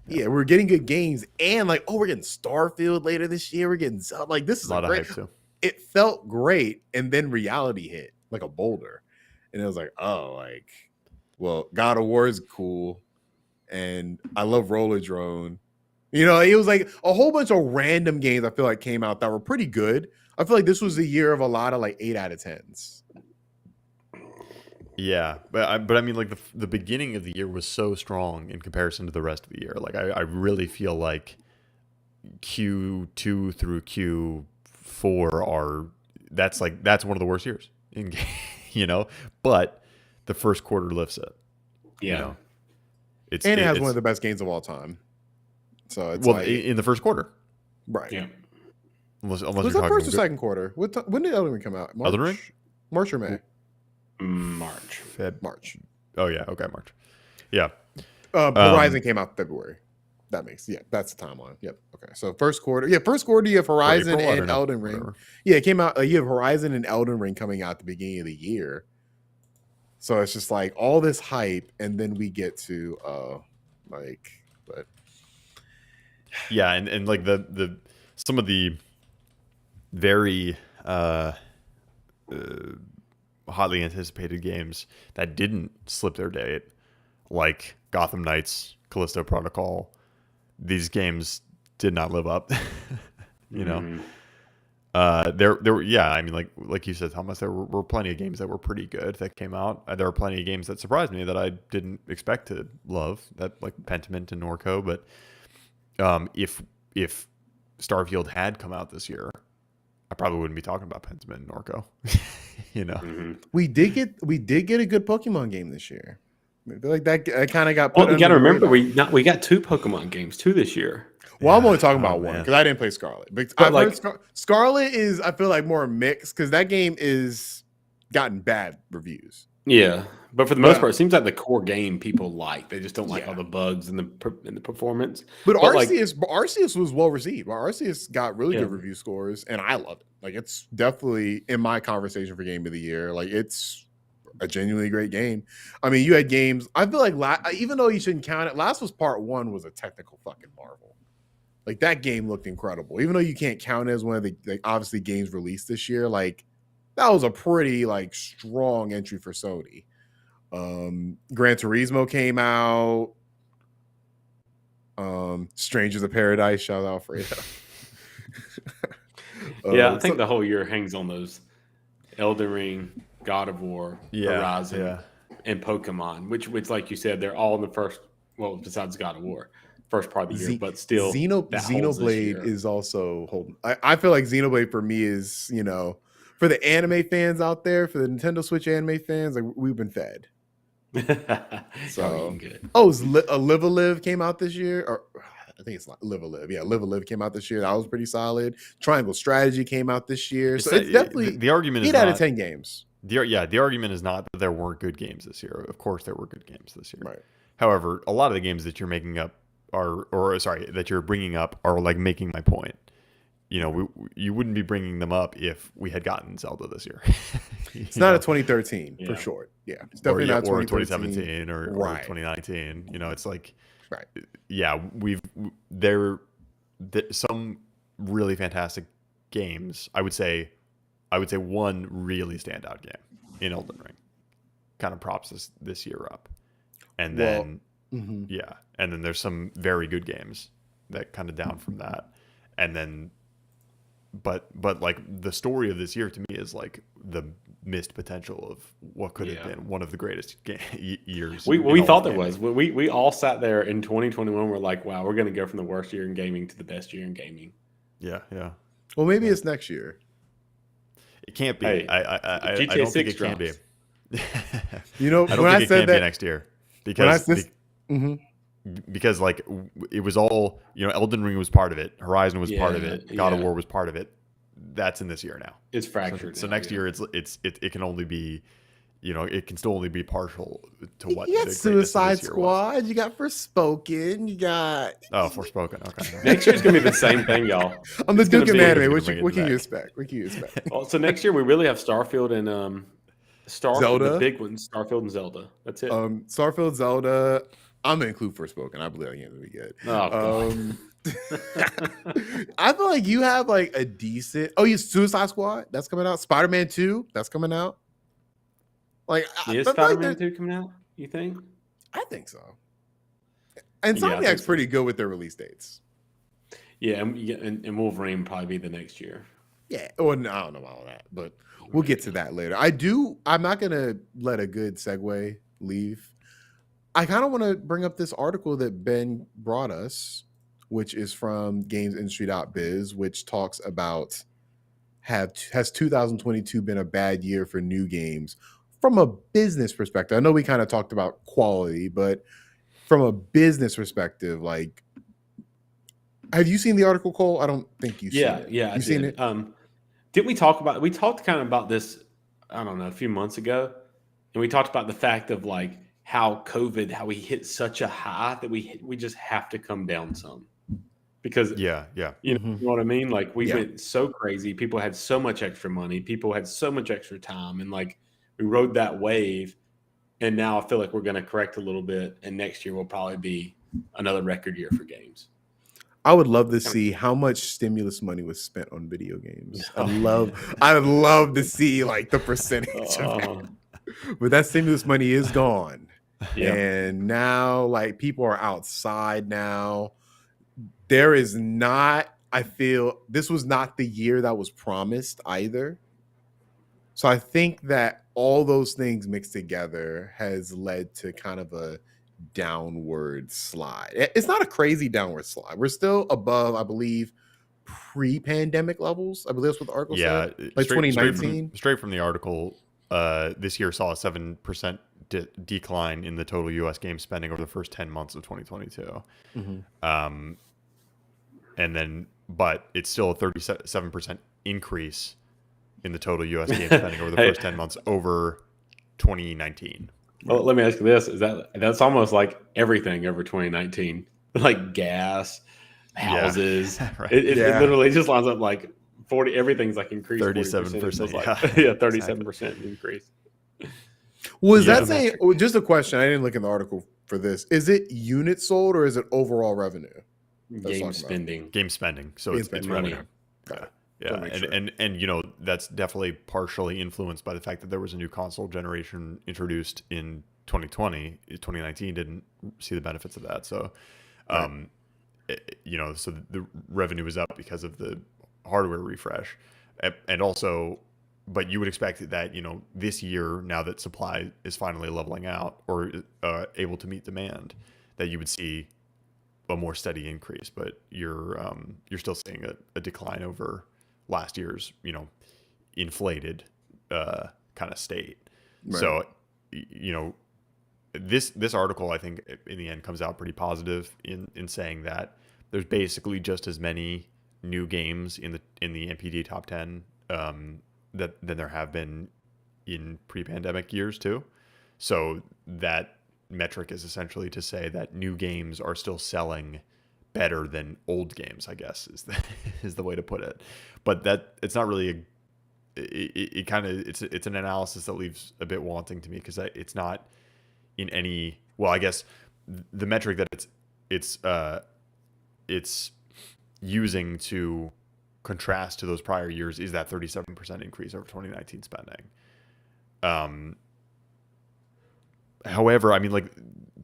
We were getting good games, and like, we're getting Starfield later this year. We're getting like this is a lot of hype too. It felt great, and then reality hit like a boulder, and it was like, well, God of War is cool, and I love Roller Drone. It was like a whole bunch of random games I feel like came out that were pretty good. I feel like this was the year of a lot of like 8 out of 10s. Yeah, but I mean, like the beginning of the year was so strong in comparison to the rest of the year. Like I really feel like Q2 through Q4 that's one of the worst years in you know. But the first quarter lifts it. Yeah. You know? It has one of the best games of all time. So it's in the first quarter, right? Yeah. Unless was you're that talking first or second quarter? When did Elden Ring come out? March? Elden Ring? March or May? March. March. Oh yeah, okay, March. Yeah. Horizon came out February. That's the timeline. Yep. Okay. So first quarter. Yeah, first quarter you have Horizon April, and Elden Ring. Whatever. Yeah, it came out. You have Horizon and Elden Ring coming out at the beginning of the year. So it's just like all this hype, and then we get to but Yeah, and like the some of the very hotly anticipated games that didn't slip their date, like Gotham Knights, Callisto Protocol, these games did not live up. You know, there were, yeah. I mean, like you said, Thomas, there were plenty of games that were pretty good that came out. There were plenty of games that surprised me that I didn't expect to love, that like Pentiment and Norco. But if Starfield had come out this year, I probably wouldn't be talking about Pentiment and Norco. You know, we did get a good Pokemon game this year. I feel like that kind of got put. Well, you got to under the remember radar. we got 2 Pokemon games too this year. Well, I'm only Yeah. talking Oh, about one man. because I didn't play Scarlet. But But I've like- heard Scarlet is, I feel like, more mixed because that game is gotten bad reviews. Yeah, but for the most But- part, it seems like the core game people like. They just don't like Yeah. all the bugs and the performance. But But, like- Arceus was well received. Arceus got really Yeah. good review scores, and I love it. Like, it's definitely in my conversation for Game of the Year. Like, it's a genuinely great game. I mean, you had games. I feel like even though you shouldn't count it, Last was Part 1 was a technical fucking marvel. Like, that game looked incredible. Even though you can't count it as one of the obviously games released this year, like that was a pretty like strong entry for Sony. Gran Turismo came out. Strangers of Paradise, shout out Fredo. Yeah, I think the whole year hangs on those Elden Ring, God of War, Horizon, yeah. and Pokemon, which like you said, they're all in the first. Well, besides God of War, first part of the year, but still, that holds this Xenoblade year. is also holding. I feel like Xenoblade for me is, for the anime fans out there, for the Nintendo Switch anime fans, like we've been fed. So good. Oh, Live a Live came out this year, or I think it's not Live a Live. Yeah, Live a Live came out this year. That was pretty solid. Triangle Strategy came out this year, so it's definitely the argument is 8 out of not, 10 games. the argument is not that there weren't good games this year. Of course, there were good games this year. Right. However, a lot of the games that you're making up that you're bringing up are like making my point. You wouldn't be bringing them up if we had gotten Zelda this year. It's not a 2013 Yeah. for sure. Yeah, it's definitely not or 2013. 2017 or Right. 2019. It's like, Right. yeah, some really fantastic games. I would say one really standout game in Elden Ring kind of props this year up, and then Mhm. and then there's some very good games that kind of down from that, and then but like the story of this year to me is like the missed potential of what could have been one of the greatest years. We in thought all there gaming. was. We all sat there in 2021. We're like, wow, we're going to go from the worst year in gaming to the best year in gaming. Yeah. Well, maybe it's next year. It can't be. Hey, I GTA don't think 6 it can be. You I don't when I think it said can be that next year when I because Mhm. because like it was all Elden Ring was part of it, Horizon was part of Yeah, it, God of yeah. War was part of it. That's in this year now. It's fractured. So now, next year it can only be it can still only be partial to what You got the greatness of Suicide this year was. Squad. You got Forspoken. You got. Oh, Forspoken. Okay. Next year's going to be the same thing, y'all. I'm the It's gonna Duke of be- Anime. it's gonna What bring can it you back. expect? What can you expect? Well, so next year we really have Starfield and Zelda? the big ones, Starfield and Zelda. That's it. Starfield, Zelda. I'm gonna include Forspoken. I believe that game's gonna be good. Oh, God. I feel like you have like a decent. Oh, you Suicide Squad. That's coming out. Spider-Man 2. That's coming out. Like, Is I feel like Spider-Man 2 coming out, you think? I think so. And Yeah, I think Insomniac's so. pretty good with their release dates. Yeah, and Wolverine probably be the next year. Yeah. Well, no, I don't know about all that, but We'll get to that later. I'm not gonna let a good segue leave. I kind of want to bring up this article that Ben brought us, which is from gamesindustry.biz, which talks about has 2022 been a bad year for new games from a business perspective. I know we kind of talked about quality, but from a business perspective, like, have you seen the article, Cole? I don't think you've seen it. Yeah, You seen it? Didn't we talked kind of about this, I don't know, a few months ago, and we talked about the fact of like how we hit such a high that we just have to come down some, because Yeah. you know what I mean? Like we Yeah. went so crazy. People had so much extra money. People had so much extra time. And like we rode that wave. And now I feel like we're going to correct a little bit. And next year will probably be another record year for games. I would love to see how much stimulus money was spent on video games. I'd love to see like the percentage of that. But that stimulus money is gone. Yeah. And now like people are outside now. There is not, I feel this was not the year that was promised either. So I think that all those things mixed together has led to kind of a downward slide. It's not a crazy downward slide. We're still above, I believe, pre-pandemic levels. I believe that's what the article said. Like 2019. Straight from the article, this year saw a 7% decline in the total U.S. game spending over the first 10 months of 2022. Mm-hmm. But it's still a 37% increase in the total U.S. game spending over the first 10 months over 2019. Well, let me ask you this: that's almost like everything over 2019, like gas, houses. Yeah. Right. It literally just lines up like 40. Everything's like increased 37%. Like, 37% increase. Was that saying? Just a question. I didn't look in the article for this. Is it units sold or is it overall revenue? Game spending. So it's revenue. Yeah, and you know that's definitely partially influenced by the fact that there was a new console generation introduced in 2020. 2019 didn't see the benefits of that, so so the revenue was up because of the hardware refresh, and also, but you would expect that this year, now that supply is finally leveling out or able to meet demand, that you would see a more steady increase, but you're still seeing a decline over last year's, inflated kind of state. Right. So, this article, I think in the end comes out pretty positive in saying that there's basically just as many new games in the NPD top 10 than there have been in pre-pandemic years too. So that metric is essentially to say that new games are still selling better than old games, I guess is the way to put it. But that it's not really it's an analysis that leaves a bit wanting to me, because it's not in any, well, I guess the metric that it's using to contrast to those prior years is that 37% increase over 2019 spending. However, I mean, like,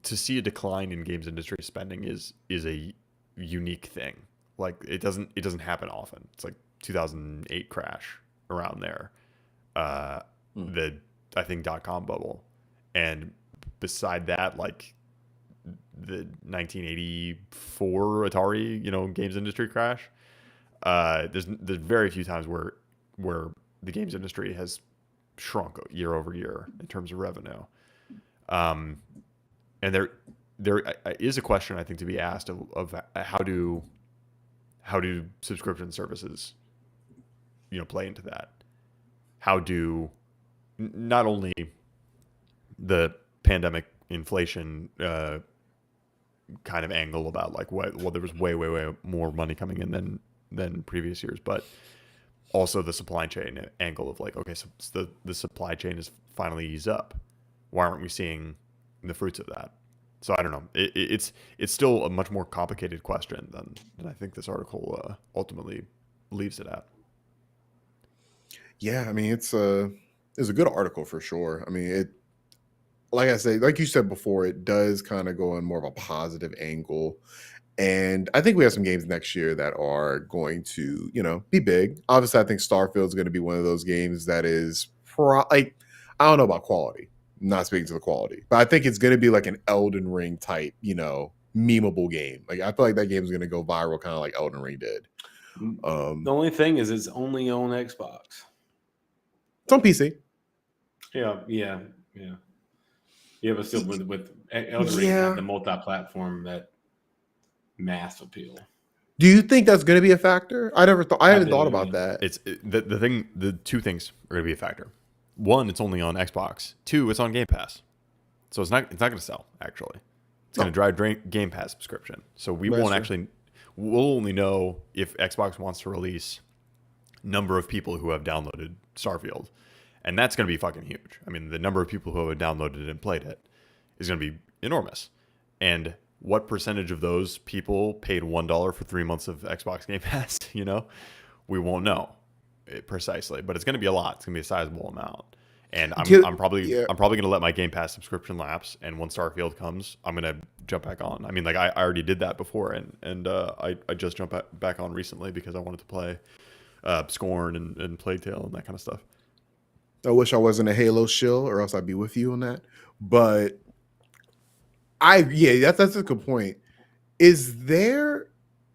to see a decline in games industry spending is a unique thing. Like, it doesn't happen often. It's like 2008 crash around there, the I think .com bubble, and beside that, like the 1984 Atari games industry crash. There's very few times where the games industry has shrunk year over year in terms of revenue. And there is a question, I think, to be asked of how do subscription services, play into that? How do not only the pandemic inflation kind of angle about like there was way more money coming in than previous years, but also the supply chain angle of like, okay, so the supply chain is finally eased up. Why aren't we seeing the fruits of that? So I don't know. It's still a much more complicated question than I think this article ultimately leaves it at. Yeah, I mean, it's a good article for sure. I mean, like you said before, it does kind of go in more of a positive angle. And I think we have some games next year that are going to, be big. Obviously, I think Starfield is going to be one of those games that is like, I don't know about quality. I'm not speaking to the quality, but I think it's going to be like an Elden Ring type, memeable game. Like I feel like that game is going to go viral, kind of like Elden Ring did. The only thing is, it's only on Xbox. It's on PC. Yeah. But still, with Elden Ring, had the multi-platform, that mass appeal. Do you think that's going to be a factor? I haven't thought about that. It's the two things are going to be a factor. One, it's only on Xbox. Two, it's on Game Pass, so it's not going to sell. Actually, it's going to drive Game Pass subscription. So we'll only know if Xbox wants to release number of people who have downloaded Starfield, and that's going to be fucking huge. I mean, the number of people who have downloaded it and played it is going to be enormous, and what percentage of those people paid $1 for 3 months of Xbox Game Pass? We won't know precisely, but it's going to be a lot. It's going to be a sizable amount, and I'm probably going to let my Game Pass subscription lapse. And when Starfield comes, I'm going to jump back on. I mean, like I already did that before, and I just jumped back on recently because I wanted to play Scorn and Plague Tale and that kind of stuff. I wish I wasn't a Halo shill, or else I'd be with you on that. But that's a good point. Is there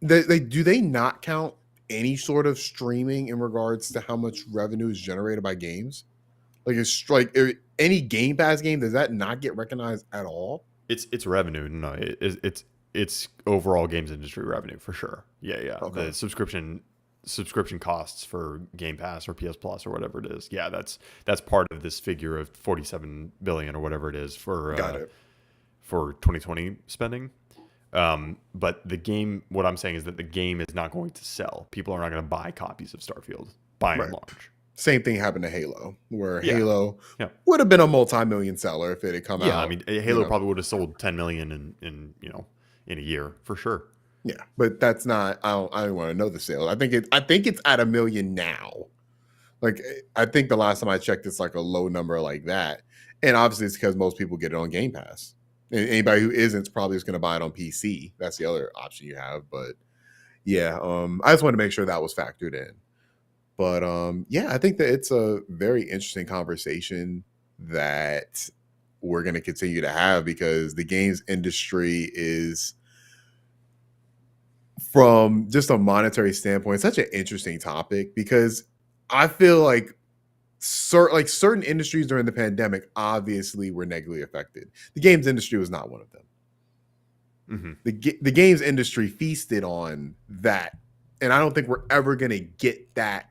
do they not count any sort of streaming in regards to how much revenue is generated by games? Like it's like any Game Pass game, does that not get recognized at all? It's revenue. No, it's overall games industry revenue for sure. Yeah. Okay. The subscription costs for Game Pass or PS Plus or whatever it is. Yeah, that's part of this figure of 47 billion or whatever it is for for 2020 spending. But the game, what I'm saying is that the game is not going to sell. People are not going to buy copies of Starfield by and large. Same thing happened to Halo, where Halo would have been a multi-million seller if it had come out. Yeah, I mean, Halo probably would have sold 10 million in a year for sure. Yeah, but that's not. I don't want to know the sales. I think it's at 1 million now. Like I think the last time I checked, it's like a low number like that, and obviously it's because most people get it on Game Pass. And anybody who isn't is probably just going to buy it on PC. That's the other option you have. But I just wanted to make sure that was factored in. But I think that it's a very interesting conversation that we're going to continue to have, because the games industry is, from just a monetary standpoint, such an interesting topic, because I feel like certain industries during the pandemic obviously were negatively affected. The games industry was not one of them. Mm-hmm. The games industry feasted on that, and I don't think we're ever going to get that.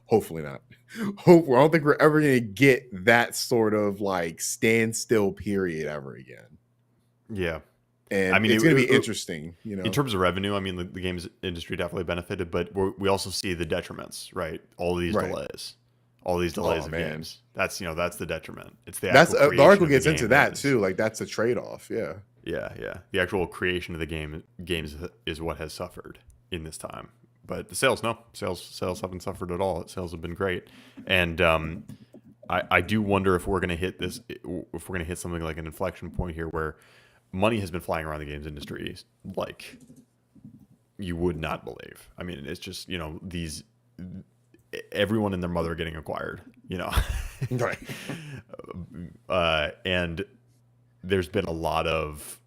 Hopefully not. I don't think we're ever going to get that sort of like standstill period ever again. Yeah. And I mean, it's going to be interesting, In terms of revenue, I mean, the games industry definitely benefited, but we also see the detriments, right? All these delays of games. That's the detriment. It's the the article gets into that too. Like that's a trade-off. Yeah. Yeah. The actual creation of the games is what has suffered in this time. But the sales haven't suffered at all. Sales have been great, and I do wonder if we're going to hit something like an inflection point here where money has been flying around the games industry like you would not believe. I mean, it's just everyone and their mother getting acquired, right? And there's been a lot of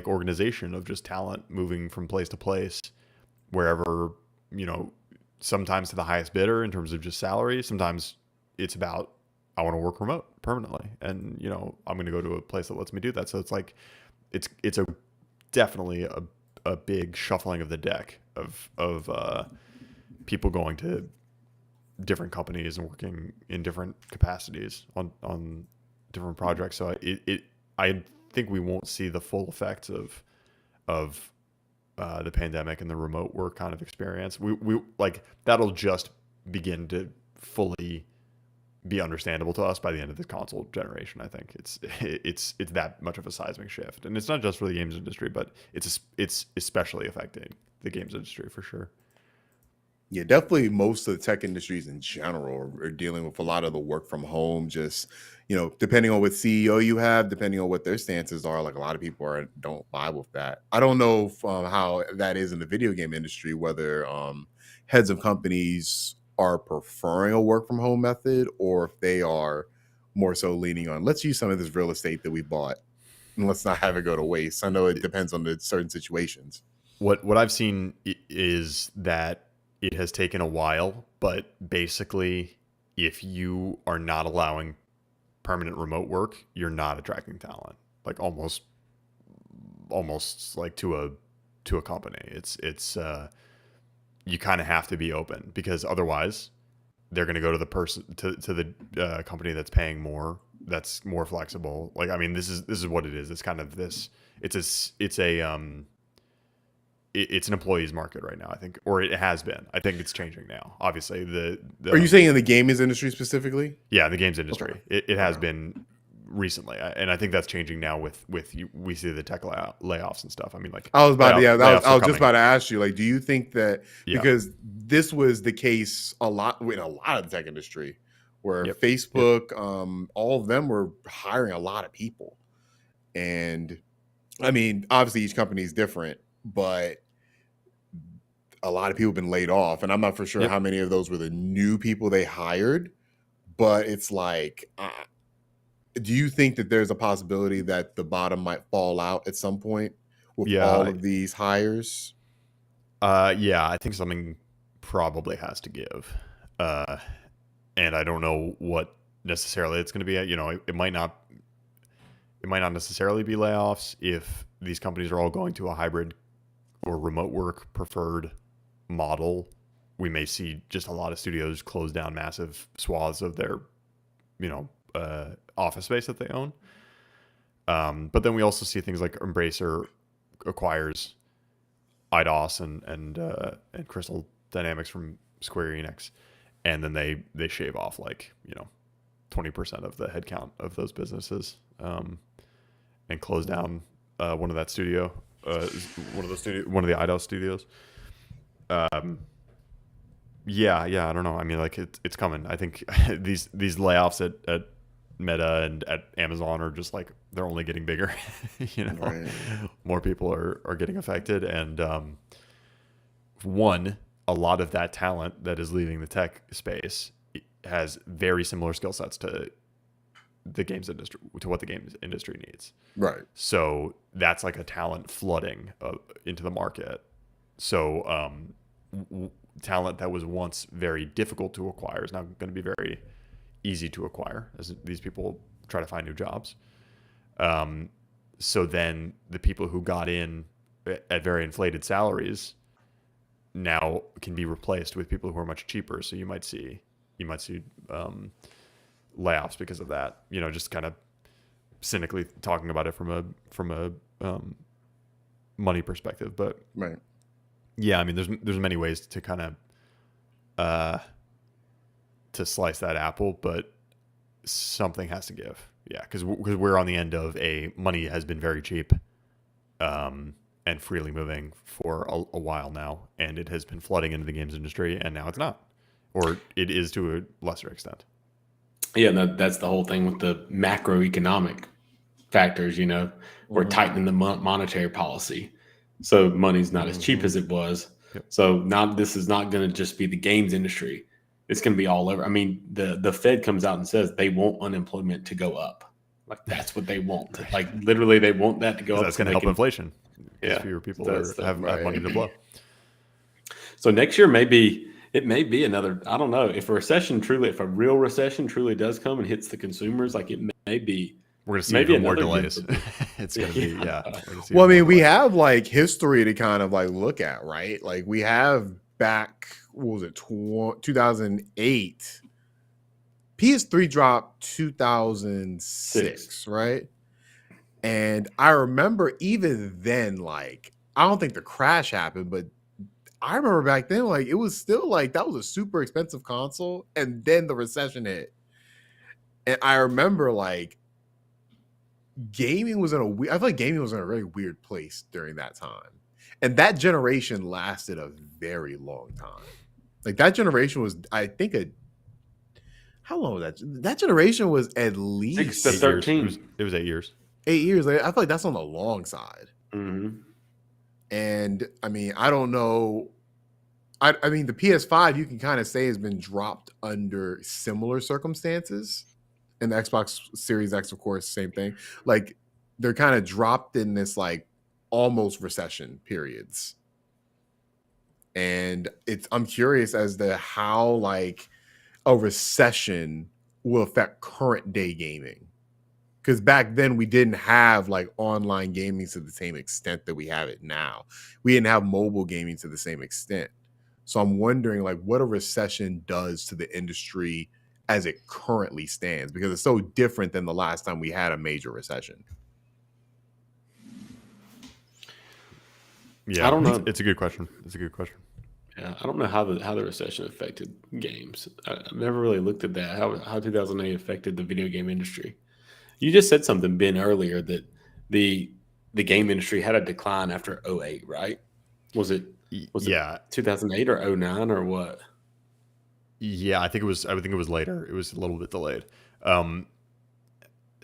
organization of just talent moving from place to place, wherever, sometimes to the highest bidder in terms of just salary. Sometimes it's about, I want to work remote permanently, and I'm going to go to a place that lets me do that. So it's like it's definitely a big shuffling of the deck of people going to different companies and working in different capacities on different projects. So I think we won't see the full effects of the pandemic and the remote work kind of experience. We like that'll just begin to fully be understandable to us by the end of this console generation. I think it's that much of a seismic shift, and it's not just for the games industry, but it's especially affecting the games industry for sure. Yeah, definitely most of the tech industries in general are dealing with a lot of the work from home, just, depending on what CEO you have, depending on what their stances are, like a lot of people don't vibe with that. I don't know how that is in the video game industry, whether heads of companies are preferring a work from home method or if they are more so leaning on, let's use some of this real estate that we bought and let's not have it go to waste. I know it depends on the certain situations. What I've seen is that it has taken a while, but basically, if you are not allowing permanent remote work, you're not attracting talent. Like almost like to a company. It's you kind of have to be open because otherwise, they're going to go to the person to the company that's paying more, that's more flexible. Like I mean, this is what it is. It's kind of this. It's an employee's market right now, I think, or it has been. I think it's changing now. Obviously, Are you saying in the gaming industry specifically? yeah, in the games industry, Okay. it has been recently, and I think that's changing now with you. We see the tech layoffs and stuff. I mean, like I was about to, yeah, layoffs I are was just coming. about to ask you, like, do you think that Yeah. because this was the case a lot in a lot of the tech industry, where Yep. Facebook, all of them were hiring a lot of people, and I mean, obviously each company is different, but a lot of people have been laid off, and I'm not for sure Yep. how many of those were the new people they hired, but it's like, do you think that there's a possibility that the bottom might fall out at some point with all Yeah, of these hires? yeah, I think something probably has to give, uh, and I don't know what necessarily it's going to be. You know, it might not necessarily be layoffs if these companies are all going to a hybrid or remote work preferred model. We may see just a lot of studios close down massive swaths of their, office space that they own. But then we also see things like Embracer acquires IDOS and Crystal Dynamics from Square Enix, and then they shave off 20% of the headcount of those businesses, and close down one of that studio, one of the IDOS studios. Yeah, I don't know. I mean, like it's coming. I think these layoffs at Meta and at Amazon are just like they're only getting bigger. Right. More people are getting affected, and a lot of that talent that is leaving the tech space has very similar skill sets to the games industry, to what the games industry needs. Right. So that's like a talent flooding into the market. So talent that was once very difficult to acquire is now going to be very easy to acquire as these people try to find new jobs. So then the people who got in at very inflated salaries now can be replaced with people who are much cheaper. So you might see layoffs because of that. Just kind of cynically talking about it from a money perspective, but Right. yeah, I mean, there's many ways to kind of to slice that apple, but something has to give. Yeah, because we're on the end of money has been very cheap, and freely moving for a while now, and it has been flooding into the games industry, and now it's not, or it is to a lesser extent. Yeah, that's the whole thing with the macroeconomic factors. We're tightening the monetary policy, so money's not as cheap as it was. Yep. So now this is not going to just be the games industry; it's going to be all over. I mean, the Fed comes out and says they want unemployment to go up. Like that's what they want. Like literally, they want that to go up. That's going to help inflation. Yeah, fewer people have right. money to blow. So next year, it may be another. I don't know if if a real recession truly does come and hits the consumers, like it may be. We're going to see maybe even more another delays. It's going to be, yeah. Well, I mean, we have like history to kind of like look at, right? Like we have back, what was it, 2008? PS3 dropped 2006, right? And I remember even then, like, I don't think the crash happened, but I remember back then, like, it was still like that was a super expensive console, and then the recession hit. And I remember like gaming was I feel like gaming was in a really weird place during that time. And that generation lasted a very long time. Like that generation was, I think, how long was that? That generation was at 6 least to 8 years. 13. It was 8 years. 8 years. Like, I feel like that's on the long side. Mm-hmm. And I mean, I don't know. I mean, the PS5 you can kind of say has been dropped under similar circumstances, and the Xbox Series X, of course, same thing. Like they're kind of dropped in this like almost recession periods, and I'm curious as to how like a recession will affect current day gaming. Because back then we didn't have like online gaming to the same extent that we have it now. We didn't have mobile gaming to the same extent. So I'm wondering like what a recession does to the industry as it currently stands, because it's so different than the last time we had a major recession. Yeah, I don't know. It's a good question. Yeah, I don't know how the recession affected games. I've never really looked at that. How 2008 affected the video game industry. You just said something, Ben, earlier that the game industry had a decline after 08, right? Was it 2008 or 09 or what? Yeah, I think it was later. It was a little bit delayed.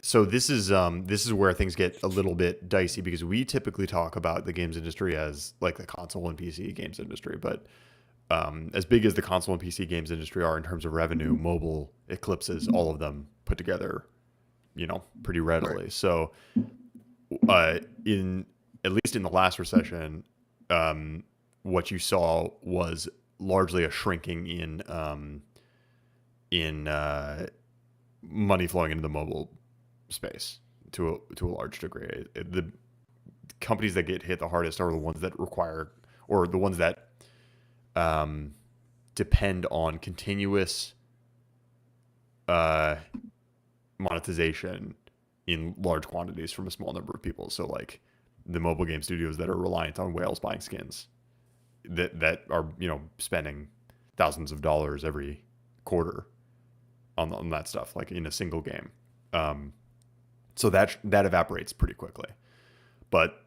So this is where things get a little bit dicey, because we typically talk about the games industry as like the console and PC games industry, but as big as the console and PC games industry are in terms of revenue, mobile eclipses all of them put together, pretty readily. Right. So, at least in the last recession, what you saw was largely a shrinking in money flowing into the mobile space to a large degree. The companies that get hit the hardest are the ones that require, or the ones that depend on continuous monetization in large quantities from a small number of people. So like the mobile game studios that are reliant on whales buying skins that are spending thousands of dollars every quarter on that stuff, like in a single game. So that evaporates pretty quickly. But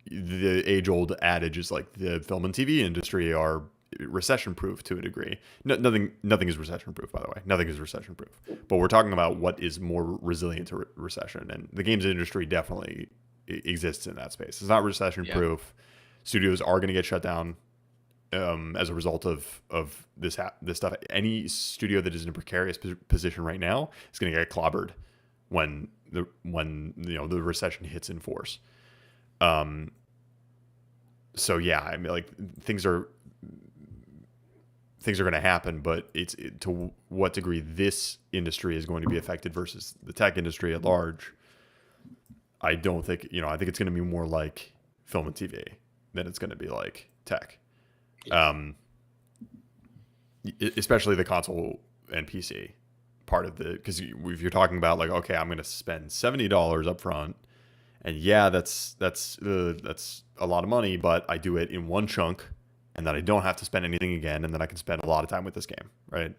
the age-old adage is like the film and TV industry are recession-proof to a degree. Nothing is recession-proof, by the way. Nothing is recession-proof. But we're talking about what is more resilient to recession, and the games industry definitely exists in that space. It's not recession-proof. Yeah. Studios are going to get shut down as a result of this stuff. Any studio that is in a precarious position right now is going to get clobbered when the recession hits in force. So yeah, I mean, like things are going to happen, but to what degree this industry is going to be affected versus the tech industry at large, I don't think, I think it's going to be more like film and TV than it's going to be like tech. Especially the console and PC part of because if you're talking about like, okay, I'm going to spend $70 up front, and yeah, that's a lot of money, but I do it in one chunk, and then I don't have to spend anything again, and then I can spend a lot of time with this game, right?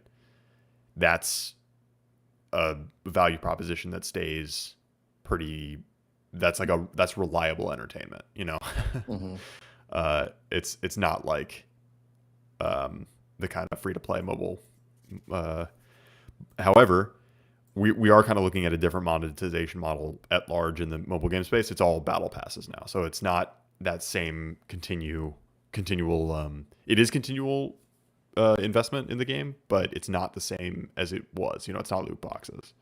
That's a value proposition that stays pretty. That's reliable entertainment, Mm-hmm. It's not like the kind of free to play mobile. However, we are kind of looking at a different monetization model at large in the mobile game space. It's all battle passes now, so it's not that same continual. It is continual investment in the game, but it's not the same as it was. It's not loot boxes,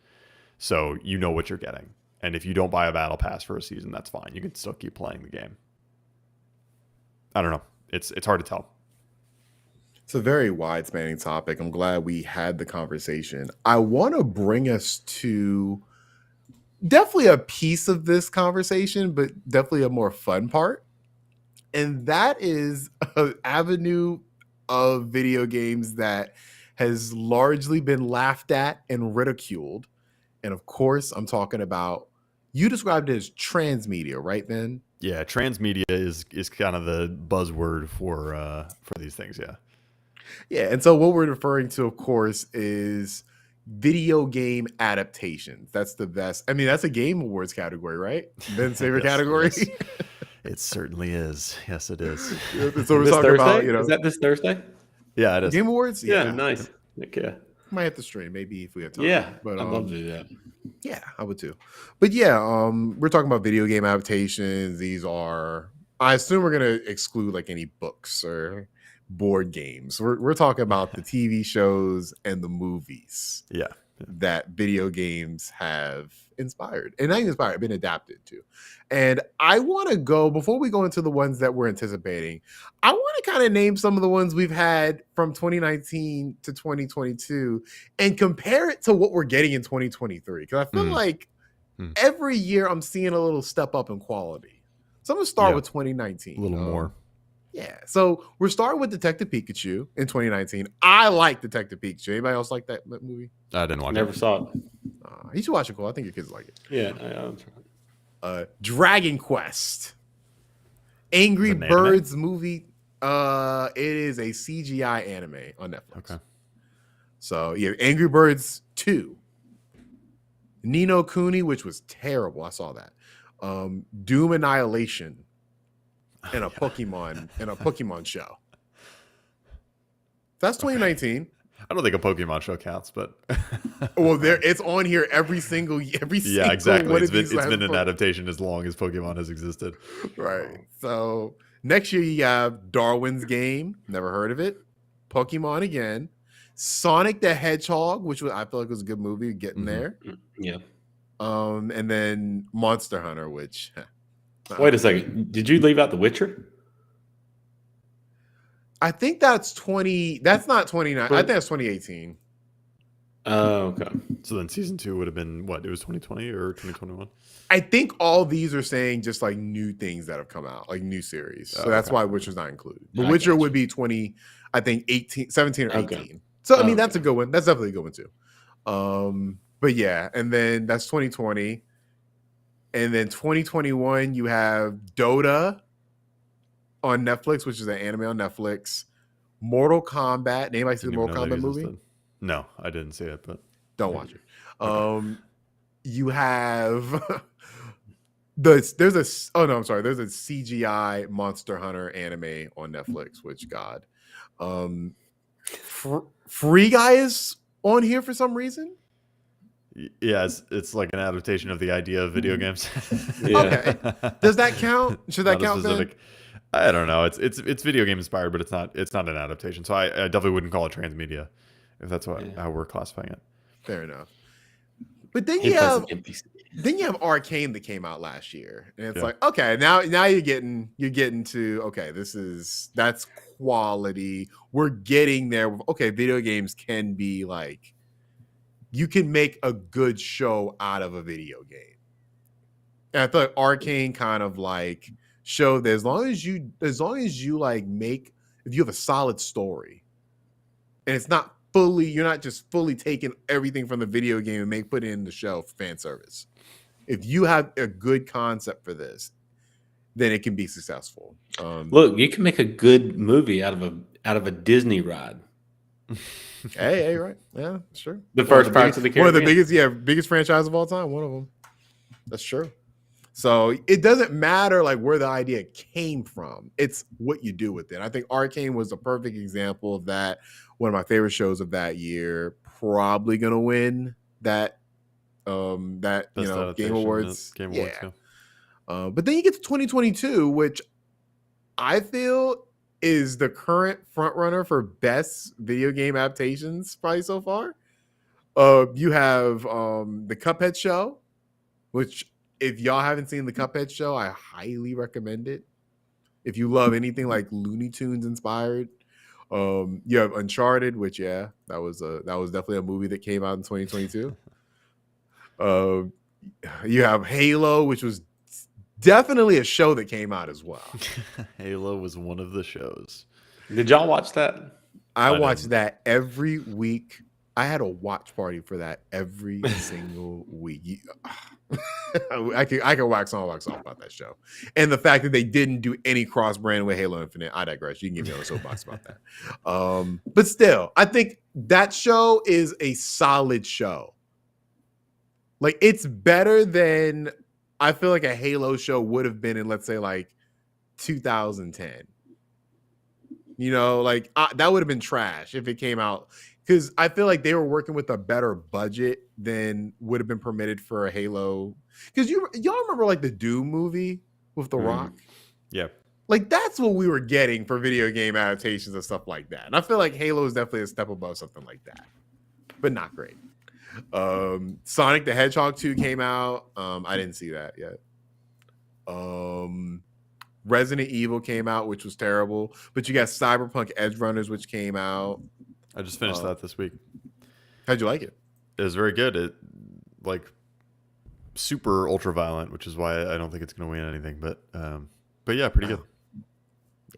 so you know what you're getting. And if you don't buy a battle pass for a season, that's fine. You can still keep playing the game. I don't know. It's hard to tell. It's a very wide-spanning topic. I'm glad we had the conversation. I want to bring us to definitely a piece of this conversation, but definitely a more fun part. And that is an avenue of video games that has largely been laughed at and ridiculed. And of course, I'm talking about, you described it as transmedia, right, Ben? Yeah, transmedia is kind of the buzzword for these things, yeah. Yeah, and so what we're referring to, of course, is video game adaptations. That's the best. I mean, that's a Game Awards category, right? Ben's favorite category? Yes. It certainly is. Yes, it is. So we're talking about, Is that this Thursday? Yeah, it is. Game Awards. Yeah, Yeah, nice. Okay. might have to stream maybe if we have time. Yeah, but I'd love to do that. yeah, I would too. But yeah, we're talking about video game adaptations. These are, I assume we're gonna exclude like any books or board games. We're talking about the TV shows and the movies Yeah. that video games have inspired, and not even inspired, been adapted to. And I want to go, before we go into the ones that we're anticipating, I want to kind of name some of the ones we've had from 2019 to 2022 and compare it to what we're getting in 2023. Because I feel like every year I'm seeing a little step up in quality. So I'm going to start with 2019. A little more. Yeah. So we're starting with Detective Pikachu in 2019. I like Detective Pikachu. Anybody else like that movie? I didn't watch Never it. saw it. You should watch it, Cole. I think your kids like it. Yeah. Dragon Quest. Angry Is it an anime? Birds movie. It is a CGI anime on Netflix. Okay. So yeah, Angry Birds 2. Nino Kuni, which was terrible. I saw that. Doom Annihilation. And a Pokemon show. That's 2019. I don't think a Pokemon show counts, but Well, it's on here every single yeah, single exactly. one It's of these been an last adaptation as long as Pokemon has existed. Right. So next year you have Darwin's Game. Never heard of it. Pokemon again. Sonic the Hedgehog, which I feel like was a good movie. Getting there. Yeah. And then Monster Hunter, which. Wait a second. Did you leave out The Witcher? I think that's 20. That's not 29. I think that's 2018. Oh, okay. So then season 2 would have been what? It was 2020 or 2021? I think all these are saying just like new things that have come out, like new series. So that's why Witcher's not included. But Witcher would be 20, I think 17 or 18. Okay. So I mean, that's a good one. That's definitely a good one too. But yeah, and then that's 2020. And then 2021, you have Dota on Netflix, which is an anime on Netflix. Mortal Kombat. Anybody see the Mortal Kombat movie? No, I didn't see it, but don't watch it. Okay. You have there's a CGI Monster Hunter anime on Netflix, which God. Free Guy is on here for some reason. Yeah, it's like an adaptation of the idea of video games. Okay. Does that count? Should that count then? I don't know. It's video game inspired, but it's not an adaptation. So I definitely wouldn't call it transmedia, if that's how we're classifying it. Fair enough. But then you have Arcane that came out last year, and it's like, okay, now you're getting to that's quality. We're getting there. Okay, video games can be like, you can make a good show out of a video game. And I feel like Arcane kind of like showed that as long as you like make, if you have a solid story and it's not you're not just fully taking everything from the video game and put it in the show for fan service. If you have a good concept for this, then it can be successful. Look, you can make a good movie out of a Disney ride. Hey, right? Yeah, sure. The first Pirates of the Caribbean. One of the biggest franchise of all time. One of them. That's true. So it doesn't matter like where the idea came from. It's what you do with it. I think Arcane was a perfect example of that. One of my favorite shows of that year. Probably gonna win that Game Awards. Game Awards, yeah. But then you get to 2022, which I feel is the current front runner for best video game adaptations probably so far. You have the Cuphead show, which if y'all haven't seen the Cuphead show, I highly recommend it. If you love anything like Looney Tunes inspired, you have Uncharted, which that was definitely a movie that came out in 2022. You have Halo, which was definitely a show that came out as well. Halo was one of the shows. Did y'all watch that? I watched that every week. I had a watch party for that every single week. I can wax on, wax off about that show, and the fact that they didn't do any cross brand with Halo Infinite. I digress. You can give me on a soapbox about that. But still, I think that show is a solid show. Like, it's better than I feel like a Halo show would have been in, let's say, like 2010. You know, like that would have been trash if it came out because I feel like they were working with a better budget than would have been permitted for a Halo. Because y'all remember like the Doom movie with The Rock? Yeah. Like that's what we were getting for video game adaptations and stuff like that. And I feel like Halo is definitely a step above something like that, but not great. Sonic the Hedgehog 2 came out. I didn't see that yet. Resident Evil came out, which was terrible. But you got Cyberpunk Edge Runners, which came out. I just finished that this week. How'd you like it? It was very good. It like super ultra violent, which is why I don't think it's going to win anything. But yeah, pretty good.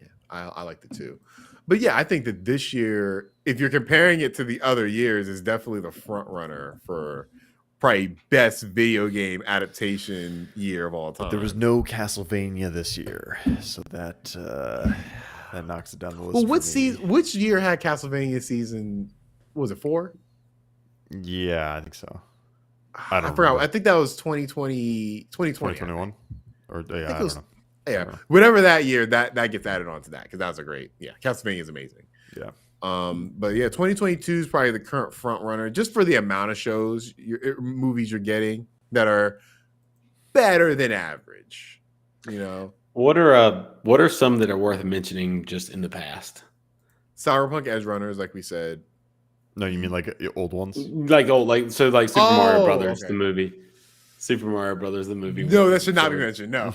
Yeah, I liked it too. But yeah, I think that this year, if you're comparing it to the other years, is definitely the front runner for probably best video game adaptation year of all time. But there was no Castlevania this year, so that knocks it down the list. Well, which year had Castlevania season? Was it 4? Yeah, I think so. I forgot. Remember. I think that was 2020, 2021, or yeah, I don't know. Yeah, whatever that year, that gets added on to that because that was a great. Yeah, Castlevania is amazing. Yeah. But yeah, 2022 is probably the current front runner just for the amount of shows, movies you're getting that are better than average. You know, what are some that are worth mentioning just in the past? Cyberpunk Edge Runners, like we said. No, you mean like old ones? Like Super Mario Brothers, okay. The movie. Super Mario Brothers, the movie. No, that should not be mentioned. No.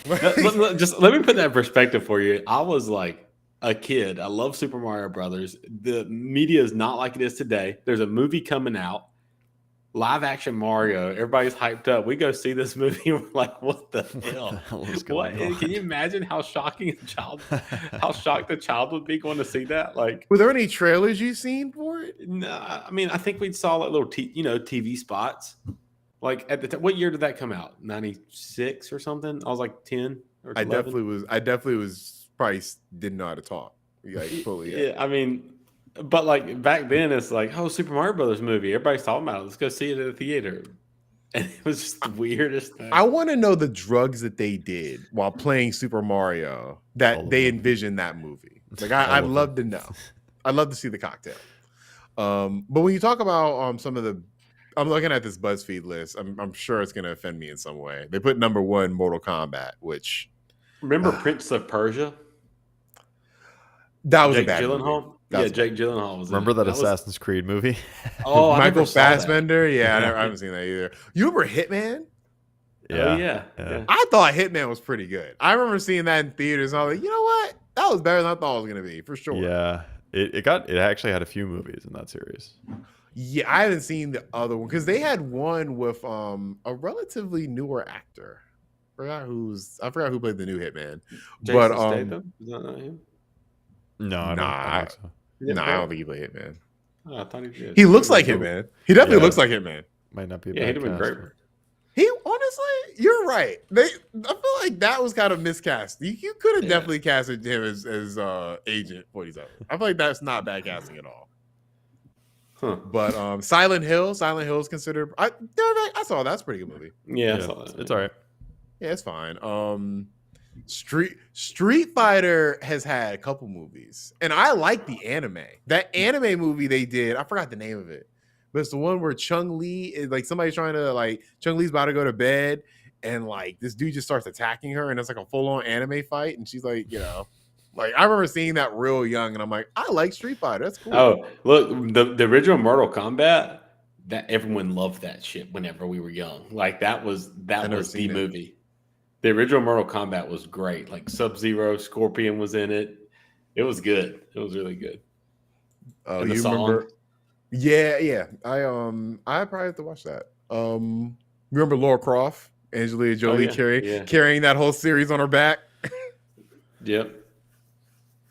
Just let me put that in perspective for you. I was like a kid. I love Super Mario Brothers. The media is not like it is today. There's a movie coming out, live action Mario. Everybody's hyped up. We go see this movie. We're like, what the hell? What? Can you imagine how shocking how shocked the child would be going to see that? Like, were there any trailers you've seen for it? No, I mean, I think we saw like little TV spots. Like at the time, what year did that come out? 96 or something? I was like 10 or 11. I definitely was probably didn't know how to talk. Like fully. Yeah, I mean, but like back then it's like, oh, Super Mario Brothers movie. Everybody's talking about it. Let's go see it at the theater. And it was just the weirdest thing. I want to know the drugs that they did while playing Super Mario that they envisioned that movie. Like I'd love to know. I'd love to see the cocktail. But when you talk about some of the I'm looking at this BuzzFeed list. I'm sure it's going to offend me in some way. They put number 1 Mortal Kombat, which remember Prince of Persia. That was Jake a bad Gyllenhaal. Movie. Yeah, Jake Gyllenhaal was. Remember that Assassin's Creed movie? Oh, Michael Fassbender. Yeah, I haven't seen that either. You remember Hitman? Yeah. Oh, yeah. I thought Hitman was pretty good. I remember seeing that in theaters. And I was like, you know what? That was better than I thought it was going to be for sure. Yeah, it actually had a few movies in that series. Yeah, I haven't seen the other one because they had one with a relatively newer actor. I forgot who played the new Hitman. Jason Statham? Is that not him? No, I don't think so. I don't think he played Hitman. Oh, I thought he did. He looks like Hitman. He definitely looks like Hitman. Might not be. Yeah, he'd have been great. He honestly, you're right. I feel like that was kind of miscast. You could have definitely casted him as Agent 47. I feel like that's not bad casting at all. Huh. But Silent Hill is considered. I saw that's a pretty good movie. Yeah, it's all right. Yeah, it's fine. Street Fighter has had a couple movies, and I like the anime. That anime movie they did, I forgot the name of it, but it's the one where Chun-Li is like somebody's trying to like Chun-Li's about to go to bed, and like this dude just starts attacking her, and it's like a full-on anime fight, and she's like, like I remember seeing that real young, and I'm like, I like Street Fighter. That's cool. Oh, look, the original Mortal Kombat, that everyone loved that shit whenever we were young. Like that was the movie. The original Mortal Kombat was great. Like Sub-Zero, Scorpion was in it. It was good. It was really good. Oh, you remember? Yeah. I probably have to watch that. Remember Lara Croft, Angelina Jolie carrying that whole series on her back? Yep.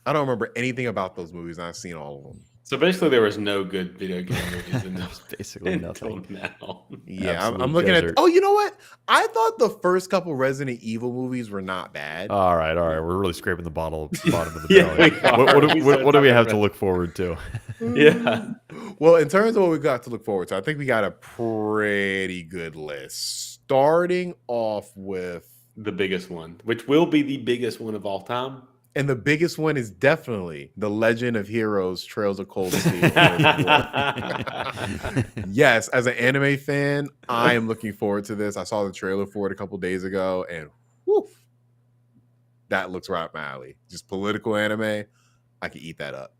I don't remember anything about those movies. I've seen all of them. So basically, there was no good video game movies in those. Basically nothing. Now. Yeah, I'm looking at. Oh, you know what? I thought the first couple Resident Evil movies were not bad. All right. We're really scraping the bottom of the barrel. What do we have to look forward to? Yeah. Well, in terms of what we got to look forward to, I think we got a pretty good list. Starting off with the biggest one, which will be the biggest one of all time. And the biggest one is definitely The Legend of Heroes: Trails of Cold Steel. Yes, as an anime fan, I am looking forward to this. I saw the trailer for it a couple days ago, and whew, that looks right up my alley. Just political anime, I could eat that up.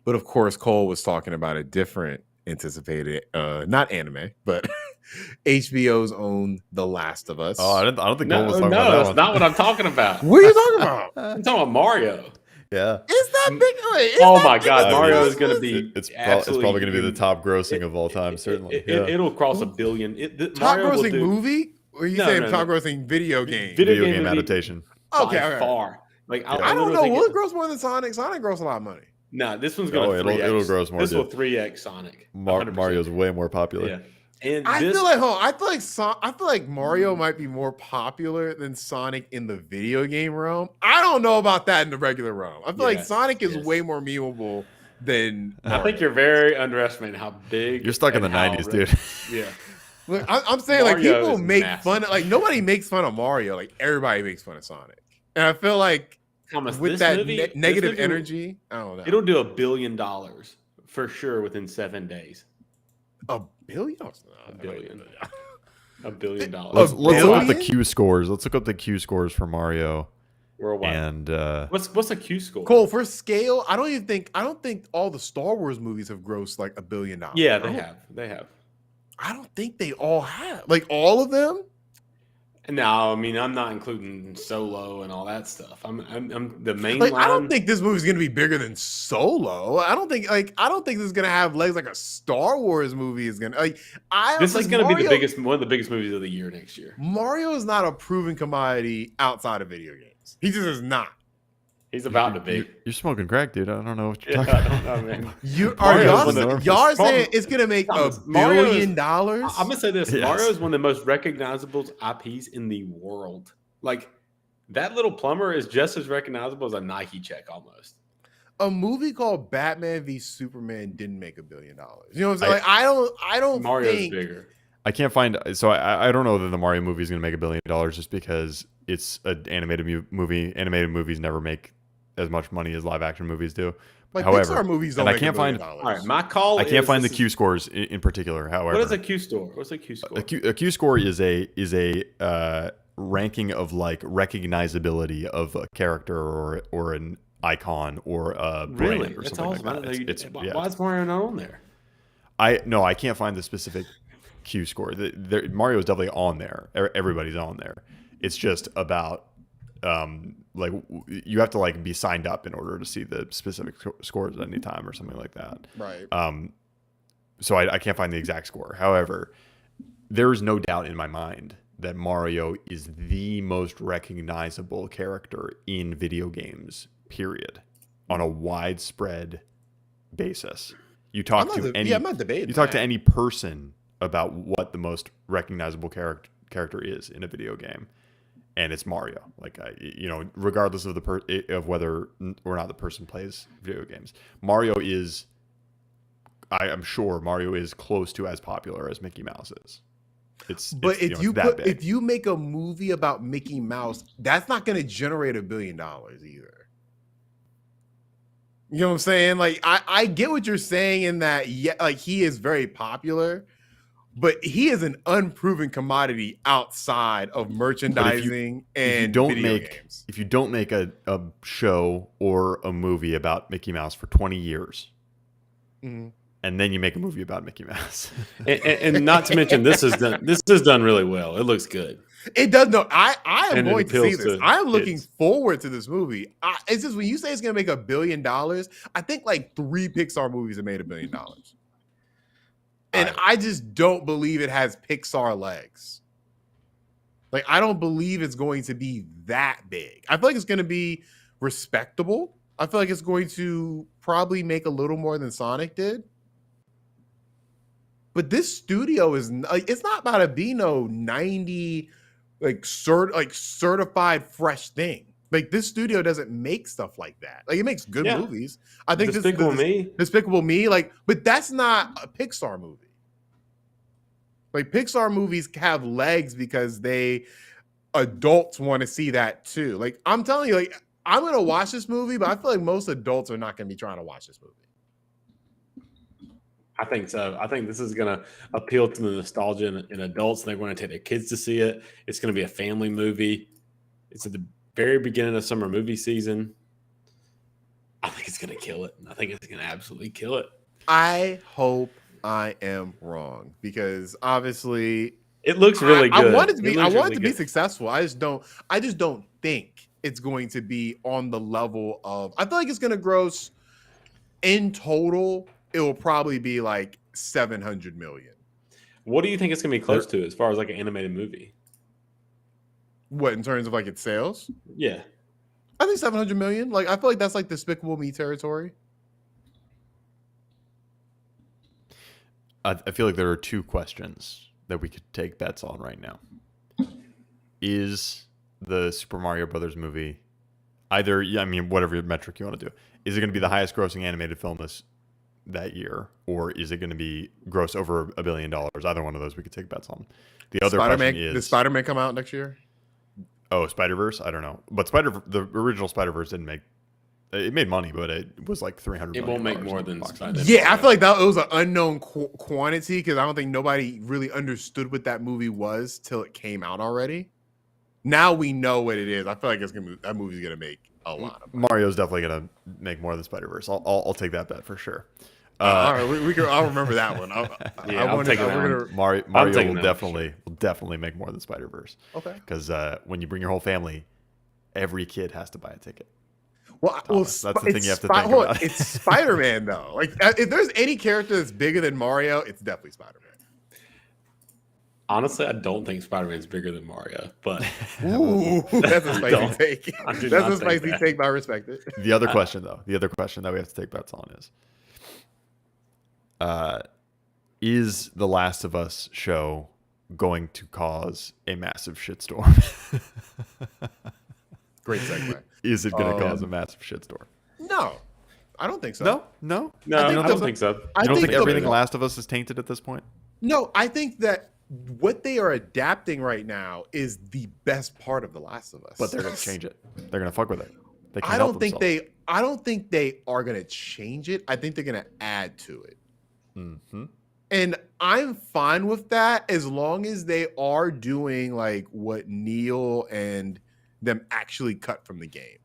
But of course, Cole was talking about a different anticipated, not anime, but HBO's own The Last of Us. Oh, I don't think Cole No, was talking about no, that that's one. not what I'm talking about. What are you talking about? I'm talking about Mario. Yeah. Is that big? Wait, is Oh that my big God, of a Mario deal? is going to be. It's probably going to be the top grossing of all time, certainly. It'll cross $1 billion. top Mario will grossing do movie? Or are you No, saying no, top no. grossing video game? Video game game will be adaptation. Okay, by all right. far. Like Yeah. I don't know. literally Will think it gross more than Sonic? Sonic gross a lot of money. No, this one's going to 3x. It'll gross more. This will Dude. 3x Sonic. Mario's 100%. way more popular. Yeah, and I this, feel like Mario might be more popular than Sonic in the video game realm. I don't know about that in the regular realm. I feel like Yes, Sonic is yes. way more memeable than I think you're very underestimating how big. You're stuck in the and how 90s, dude. Yeah, Look, I'm saying like Mario people is make massive. fun of, like nobody makes fun of Mario, like everybody makes fun of Sonic. And I feel like Thomas, with this that movie, this negative movie energy, I don't know. it'll do $1 billion for sure within 7 days. a billion? Oh, $1 billion. $1 billion Let's look up the billion? Q scores. Let's look up the Q scores for Mario. worldwide. And What's a Q score? Cole, for scale, I don't think all the Star Wars movies have grossed like $1 billion. Yeah, they have. I don't think they all have. Like all of them? No, I mean I'm not including Solo and all that stuff. I'm the main Like line. I don't think this movie's gonna be bigger than Solo. I don't think this is gonna have legs like a Star Wars movie is gonna. Like this is going to be Mario- one of the biggest movies of the year next year. Mario is not a proven commodity outside of video games. He just is not. He's about to be. you're smoking crack, dude. I don't know what you're Yeah, talking I about. don't know, man. You are Mario's y'all, one of the- y'all are Mar- saying it's gonna make Thomas, $1 Mario is- billion dollars. I'm gonna say this: Yes. Mario is one of the most recognizable IPs in the world. Like that little plumber is just as recognizable as a Nike check, almost. A movie called Batman v Superman didn't make $1 billion. You know what I'm saying? Like I don't Mario's think bigger. I can't find. So I don't know that the Mario movie is going to make $1 billion just because it's an animated movie. Animated movies never make as much money as live action movies do. like However, Pixar movies don't and I make can't $1 billion. find- All right, my call. I can't is find the this Q is- scores in particular. However, What is a Q score? What's a Q score? A Q score is a ranking of like recognizability of a character or an icon or a brand Really? or That's something awesome. like I that. didn't know It's, you- Why is Mario not on there? I can't find the specific Q score. Mario is definitely on there. Everybody's on there. It's just about like you have to like be signed up in order to see the specific scores at any time or something like that. Right. So I can't find the exact score. However, there is no doubt in my mind that Mario is the most recognizable character in video games, period, on a widespread basis. You talk to any I'm not debating. you talk to that. any person about what the most recognizable character is in a video game, and it's Mario. Like regardless of of whether or not the person plays video games, Mario is. I am sure Mario is close to as popular as Mickey Mouse is. But it's if you make a movie about Mickey Mouse, that's not going to generate $1 billion either. You know what I'm saying? Like I get what you're saying in that, yeah, like he is very popular, but he is an unproven commodity outside of merchandising and video games. if you don't make a show or a movie about Mickey Mouse for 20 years, Mhm. and then you make a movie about Mickey Mouse, And not to mention, this is done really well. It looks good. It does. No, I am And it going to see appeals this. to I am looking kids. forward to this movie. It's just when you say it's going to make $1 billion, I think like 3 Pixar movies have made $1 billion, and I just don't believe it has Pixar legs. Like I don't believe it's going to be that big. I feel like it's going to be respectable. I feel like it's going to probably make a little more than Sonic did. But this studio is like, it's not about to be no 90 certified fresh thing. Like this studio doesn't make stuff like that. Like it makes good Yeah. movies. I think Despicable Me. Despicable Me, but that's not a Pixar movie. Like Pixar movies have legs because adults want to see that too. Like I'm telling you, like I'm gonna watch this movie, but I feel like most adults are not gonna be trying to watch this movie. I think so. I think this is going to appeal to the nostalgia in adults, and they're going to take their kids to see it. It's going to be a family movie. It's at the very beginning of summer movie season. I think it's going to kill it. I think it's going to absolutely kill it. I hope I am wrong because obviously it looks really good. I want it to be successful. I just don't think it's going to be on the level of. I feel like it's going to gross in total. It will probably be like 700 million. What do you think it's going to be close to as far as like an animated movie? What, in terms of like its sales? Yeah. I think 700 million. Like, I feel like that's like Despicable Me territory. I feel like there are two questions that we could take bets on right now. Is the Super Mario Brothers movie whatever metric you want to do, is it going to be the highest grossing animated film that year, or is it going to be gross over $1 billion? Either one of those we could take bets on. The other question is, does Spider-Man come out next year? Oh, Spider-Verse? I don't know. But the original Spider-Verse it made money, but it was like $300 million. It won't make more than Spider-Man. Yeah, I feel like it was an unknown quantity because I don't think nobody really understood what that movie was till it came out already. Now we know what it is. I feel like that movie's gonna make a lot of money. Mario's definitely gonna make more than Spider-Verse. I'll take that bet for sure. All right, I'll remember that one. I'll take that one. Mario will definitely make more than Spider-Verse. Okay. Because when you bring your whole family, every kid has to buy a ticket. Well, that's the thing you have to think about. It's Spider-Man though. Like, if there's any character that's bigger than Mario, it's definitely Spider-Man. Honestly, I don't think Spider-Man's bigger than Mario, but ooh, that's a spicy take. That's a spicy take, but I respect it. The other question that we have to take bets on is The Last of Us show going to cause a massive shitstorm? Great segue. Is it going to cause a massive shitstorm? No, I don't think so. No. I don't think so. You don't think everything Last of Us is tainted at this point? No, I think that what they are adapting right now is the best part of The Last of Us. But they're going to change it. They're going to fuck with it. They can't I don't think they are going to change it. I think they're going to add to it. Mm-hmm. And I'm fine with that as long as they are doing like what Neil and them actually cut from the game.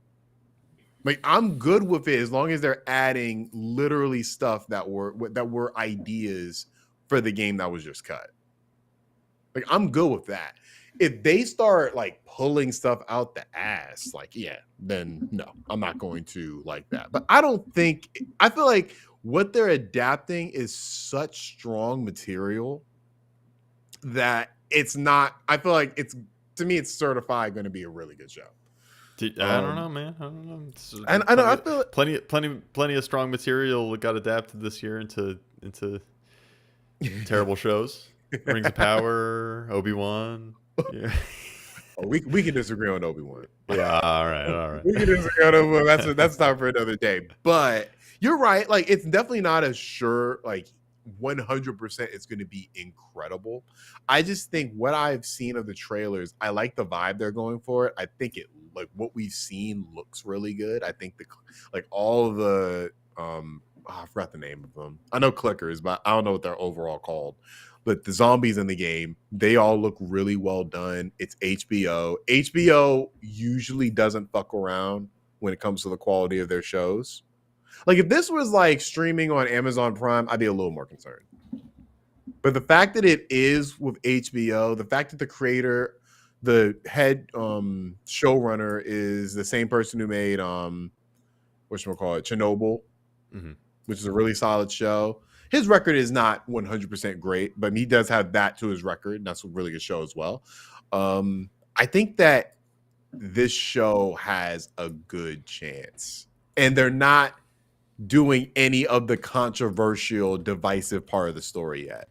Like, I'm good with it as long as they're adding literally stuff that were ideas for the game that was just cut. Like, I'm good with that. If they start like pulling stuff out the ass, like, yeah, then no, I'm not going to like that. But I feel like what they're adapting is such strong material that it's not, I feel like to me, it's certified going to be a really good show. I don't know, man. I don't know. I feel plenty of strong material got adapted this year into terrible shows. Rings of Power, Obi-Wan. Yeah. We can disagree on Obi-Wan. Yeah, all right. We can disagree on Obi-Wan. That's time for another day. But you're right. Like, it's definitely not as sure, like 100% it's going to be incredible. I just think what I've seen of the trailers, I like the vibe they're going for. I think like what we've seen looks really good. I think all the I forgot the name of them. I know clickers, but I don't know what they're overall called. But the zombies in the game, they all look really well done. It's HBO. HBO usually doesn't fuck around when it comes to the quality of their shows. Like, if this was like streaming on Amazon Prime, I'd be a little more concerned. But the fact that it is with HBO, the fact that the head showrunner is the same person who made Chernobyl, mm-hmm. which is a really solid show. His record is not 100% great, but he does have that to his record. And that's a really good show as well. I think that this show has a good chance. And they're not doing any of the controversial, divisive part of the story yet.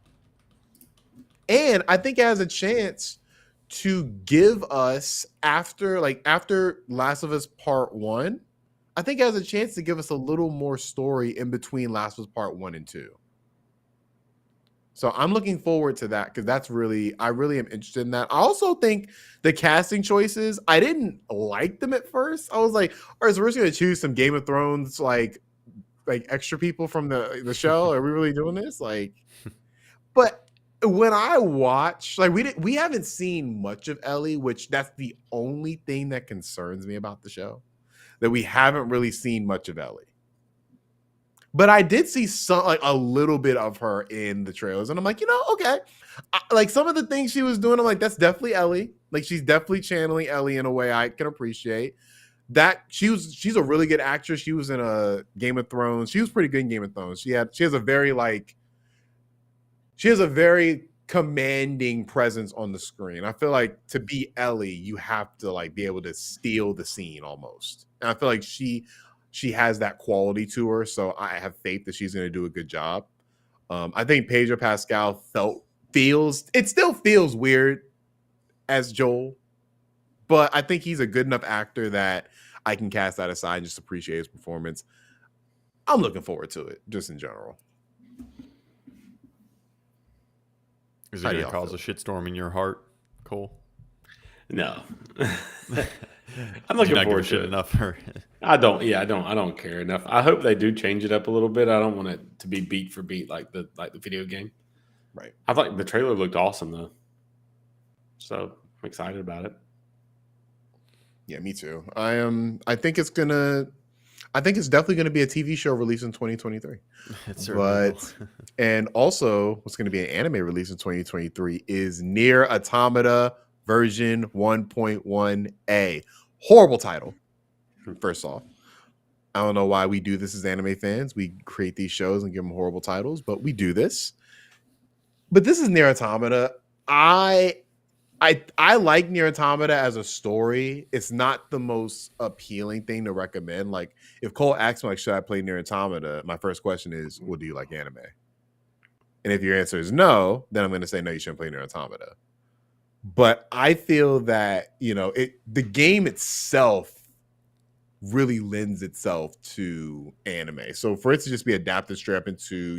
And I think it has a chance to give us, after Last of Us Part 1, I think it has a chance to give us a little more story in between Last of Us Part 1 and 2. So I'm looking forward to that because I really am interested in that. I also think the casting choices, I didn't like them at first. I was like, all right, so we're just gonna choose some Game of Thrones like extra people from the show. Are we really doing this? Like, but when I watch, like we haven't seen much of Ellie, which that's the only thing that concerns me about the show. That we haven't really seen much of Ellie. But I did see some like a little bit of her in the trailers, and I'm like, okay. Like some of the things she was doing, I'm like, that's definitely Ellie. Like she's definitely channeling Ellie in a way I can appreciate. That she's a really good actress. She was in a Game of Thrones. She was pretty good in Game of Thrones. She has a very commanding presence on the screen. I feel like to be Ellie, you have to like be able to steal the scene almost. And I feel like she has that quality to her, so I have faith that she's going to do a good job. I think Pedro Pascal still feels weird as Joel, but I think he's a good enough actor that I can cast that aside and just appreciate his performance. I'm looking forward to it, just in general. Is it going to cause a shitstorm in your heart, Cole? No. I'm looking forward to it enough. I don't care enough. I hope they do change it up a little bit. I don't want it to be beat for beat like the video game. Right. I thought the trailer looked awesome though. So I'm excited about it. Yeah, me too. I think it's definitely gonna be a TV show released in 2023. And also what's gonna be an anime release in 2023 is Nier Automata version 1.1a. Horrible title. First off, I don't know why we do this as anime fans. We create these shows and give them horrible titles, but we do this. But this is Nier Automata. I like Nier Automata as a story. It's not the most appealing thing to recommend. Like if Cole asks me, like, should I play Nier Automata? My first question is, well, do you like anime? And if your answer is no, then I'm going to say no, you shouldn't play Nier Automata. But I feel that the game itself really lends itself to anime. So for it to just be adapted straight up into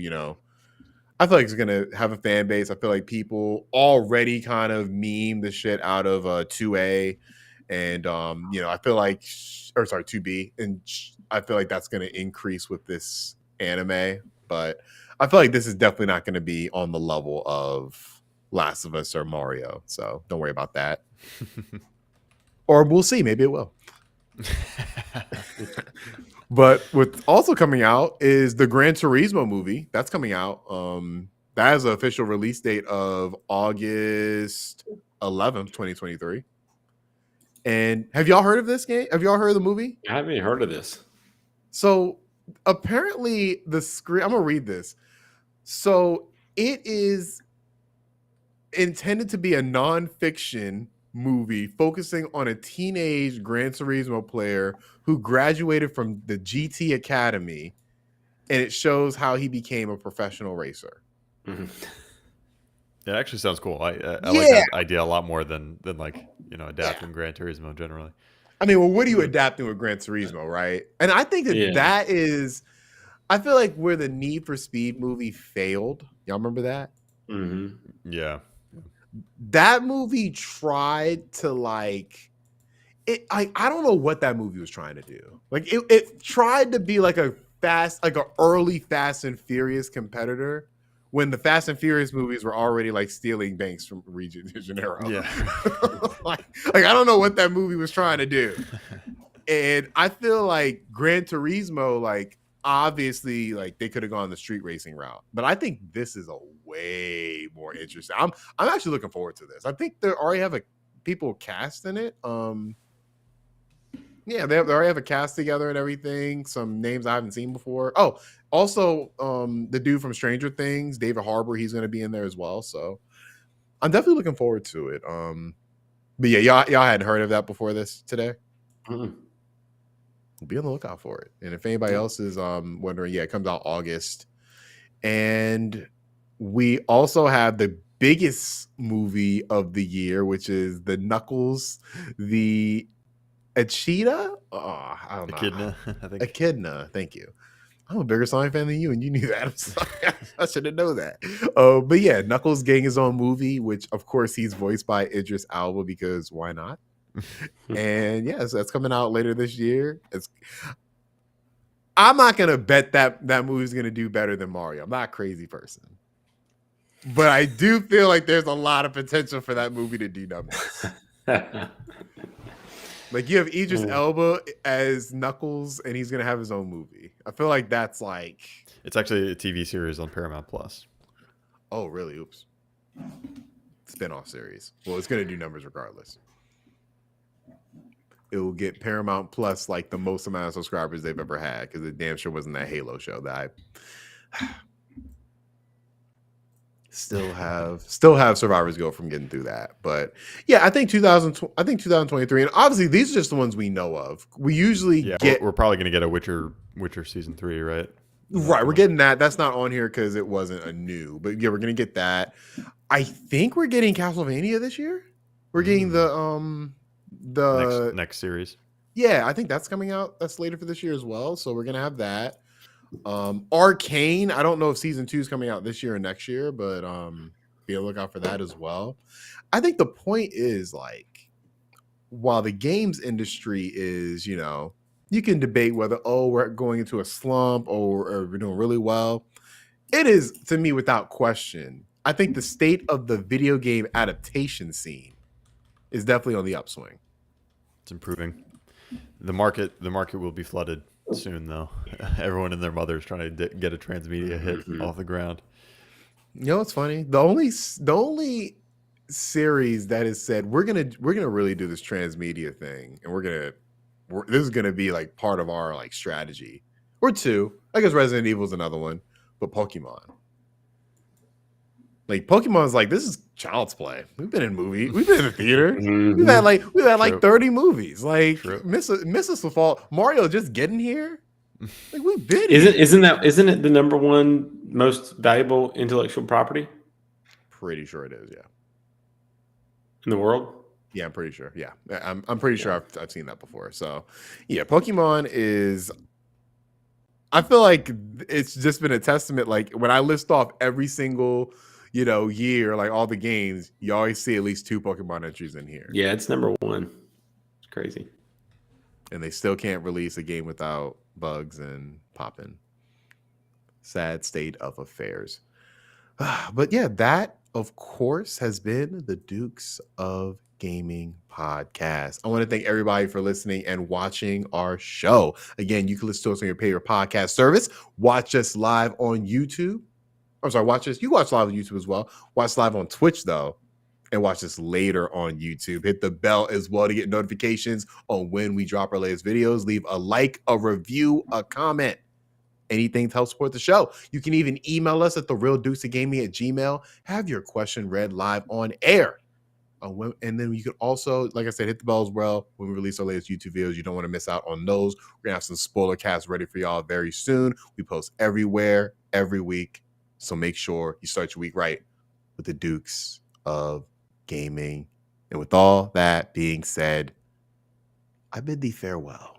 I feel like it's gonna have a fan base. I feel like people already kind of meme the shit out of 2A, and I feel like 2B, and I feel like that's gonna increase with this anime. But I feel like this is definitely not gonna be on the level of Last of Us or Mario. So don't worry about that. Or we'll see. Maybe it will. But what's also coming out is the Gran Turismo movie. That's coming out. That has an official release date of August 11th, 2023. And have y'all heard of this game? Have y'all heard of the movie? I haven't even heard of this. So apparently the screen, I'm going to read this. So it is intended to be a nonfiction movie focusing on a teenage Gran Turismo player who graduated from the GT Academy, and it shows how he became a professional racer. Mm-hmm. It actually sounds cool. I like that idea a lot more than adapting Gran Turismo generally. I mean, well, what are you adapting with Gran Turismo, right? And I think that is, I feel like where the Need for Speed movie failed. Y'all remember that? Mm-hmm. Yeah. That movie tried to I don't know what that movie was trying to do. Like it tried to be like an early Fast and Furious competitor when the Fast and Furious movies were already like stealing banks from Rio de Janeiro. Yeah. like I don't know what that movie was trying to do. And I feel like Gran Turismo, like obviously like they could have gone the street racing route, but I think this is a way more interesting. I'm actually looking forward to this. I think they already have people cast in it. Yeah, they already have a cast together and everything. Some names I haven't seen before. Oh, also the dude from Stranger Things, David Harbour, he's going to be in there as well. So I'm definitely looking forward to it. But yeah, y'all hadn't heard of that before this today. Mm-hmm. Be on the lookout for it. And if anybody else is wondering, it comes out August. And we also have the biggest movie of the year, which is the Knuckles, the Echidna? Oh, I don't know. Echidna, I think. Echidna, thank you. I'm a bigger Sonic fan than you, and you knew that. I'm sorry. I should have known that. But yeah, Knuckles getting his own movie, which of course he's voiced by Idris Elba because why not? And yes, that's coming out later this year. I'm not gonna bet that movie's gonna do better than Mario. I'm not a crazy person, but I do feel like there's a lot of potential for that movie to do numbers. Like you have Idris Elba as Knuckles, and he's gonna have his own movie. I feel like that's like It's actually a TV series on Paramount Plus. oh really? Oops. Spin-off series. Well, it's gonna do numbers regardless. It will get Paramount Plus like the most amount of subscribers they've ever had because it damn sure wasn't that Halo show that I still have Survivor's Guild from getting through that. But yeah, I think 2023, and obviously these are just the ones we know of. We usually get we're probably gonna get a Witcher season 3, right? Right, we're getting that. That's not on here because it wasn't a new, but yeah, we're gonna get that. I think we're getting Castlevania this year. We're getting the next series. Yeah, I think that's coming out. That's later for this year as well. So we're gonna have that. Arcane. I don't know if season 2 is coming out this year or next year, but be on the lookout for that as well. I think the point is like, while the games industry is, you can debate whether we're going into a slump or we're doing really well. It is, to me, without question. I think the state of the video game adaptation scene is definitely on the upswing. It's improving. The market will be flooded soon, though. Everyone and their mother is trying to get a transmedia hit off the ground. You know what's funny? The only series that has said we're gonna really do this transmedia thing, and this is gonna be like part of our like strategy, or two. I guess Resident Evil is another one, but Pokemon. Like Pokemon's like, this is child's play. We've been in the theater. We've had like 30 movies. Like miss us with all Mario just getting here. Like we've been. Isn't it the number one most valuable intellectual property? Pretty sure it is. Yeah. In the world. Yeah, I'm pretty sure. Yeah, I'm pretty sure I've seen that before. So, yeah, Pokemon is. I feel like it's just been a testament. Like when I list off every single year, like all the games, you always see at least 2 Pokemon entries in here. Yeah, it's number 1. It's crazy. And they still can't release a game without bugs and popping. Sad state of affairs. But yeah, that of course has been the Dukes of Gaming podcast. I want to thank everybody for listening and watching our show. Again, you can listen to us on your favorite podcast service. Watch us live on YouTube. I'm sorry, you watch live on YouTube as well. Watch live on Twitch though, and watch us later on YouTube. Hit the bell as well to get notifications on when we drop our latest videos. Leave a like, a review, a comment. Anything to help support the show. You can even email us at therealdukesofgaming@gmail.com. Have your question read live on air. And then you can also, like I said, hit the bell as well when we release our latest YouTube videos. You don't want to miss out on those. We're going to have some spoiler casts ready for y'all very soon. We post everywhere, every week. So make sure you start your week right with the Dukes of Gaming. And with all that being said, I bid thee farewell.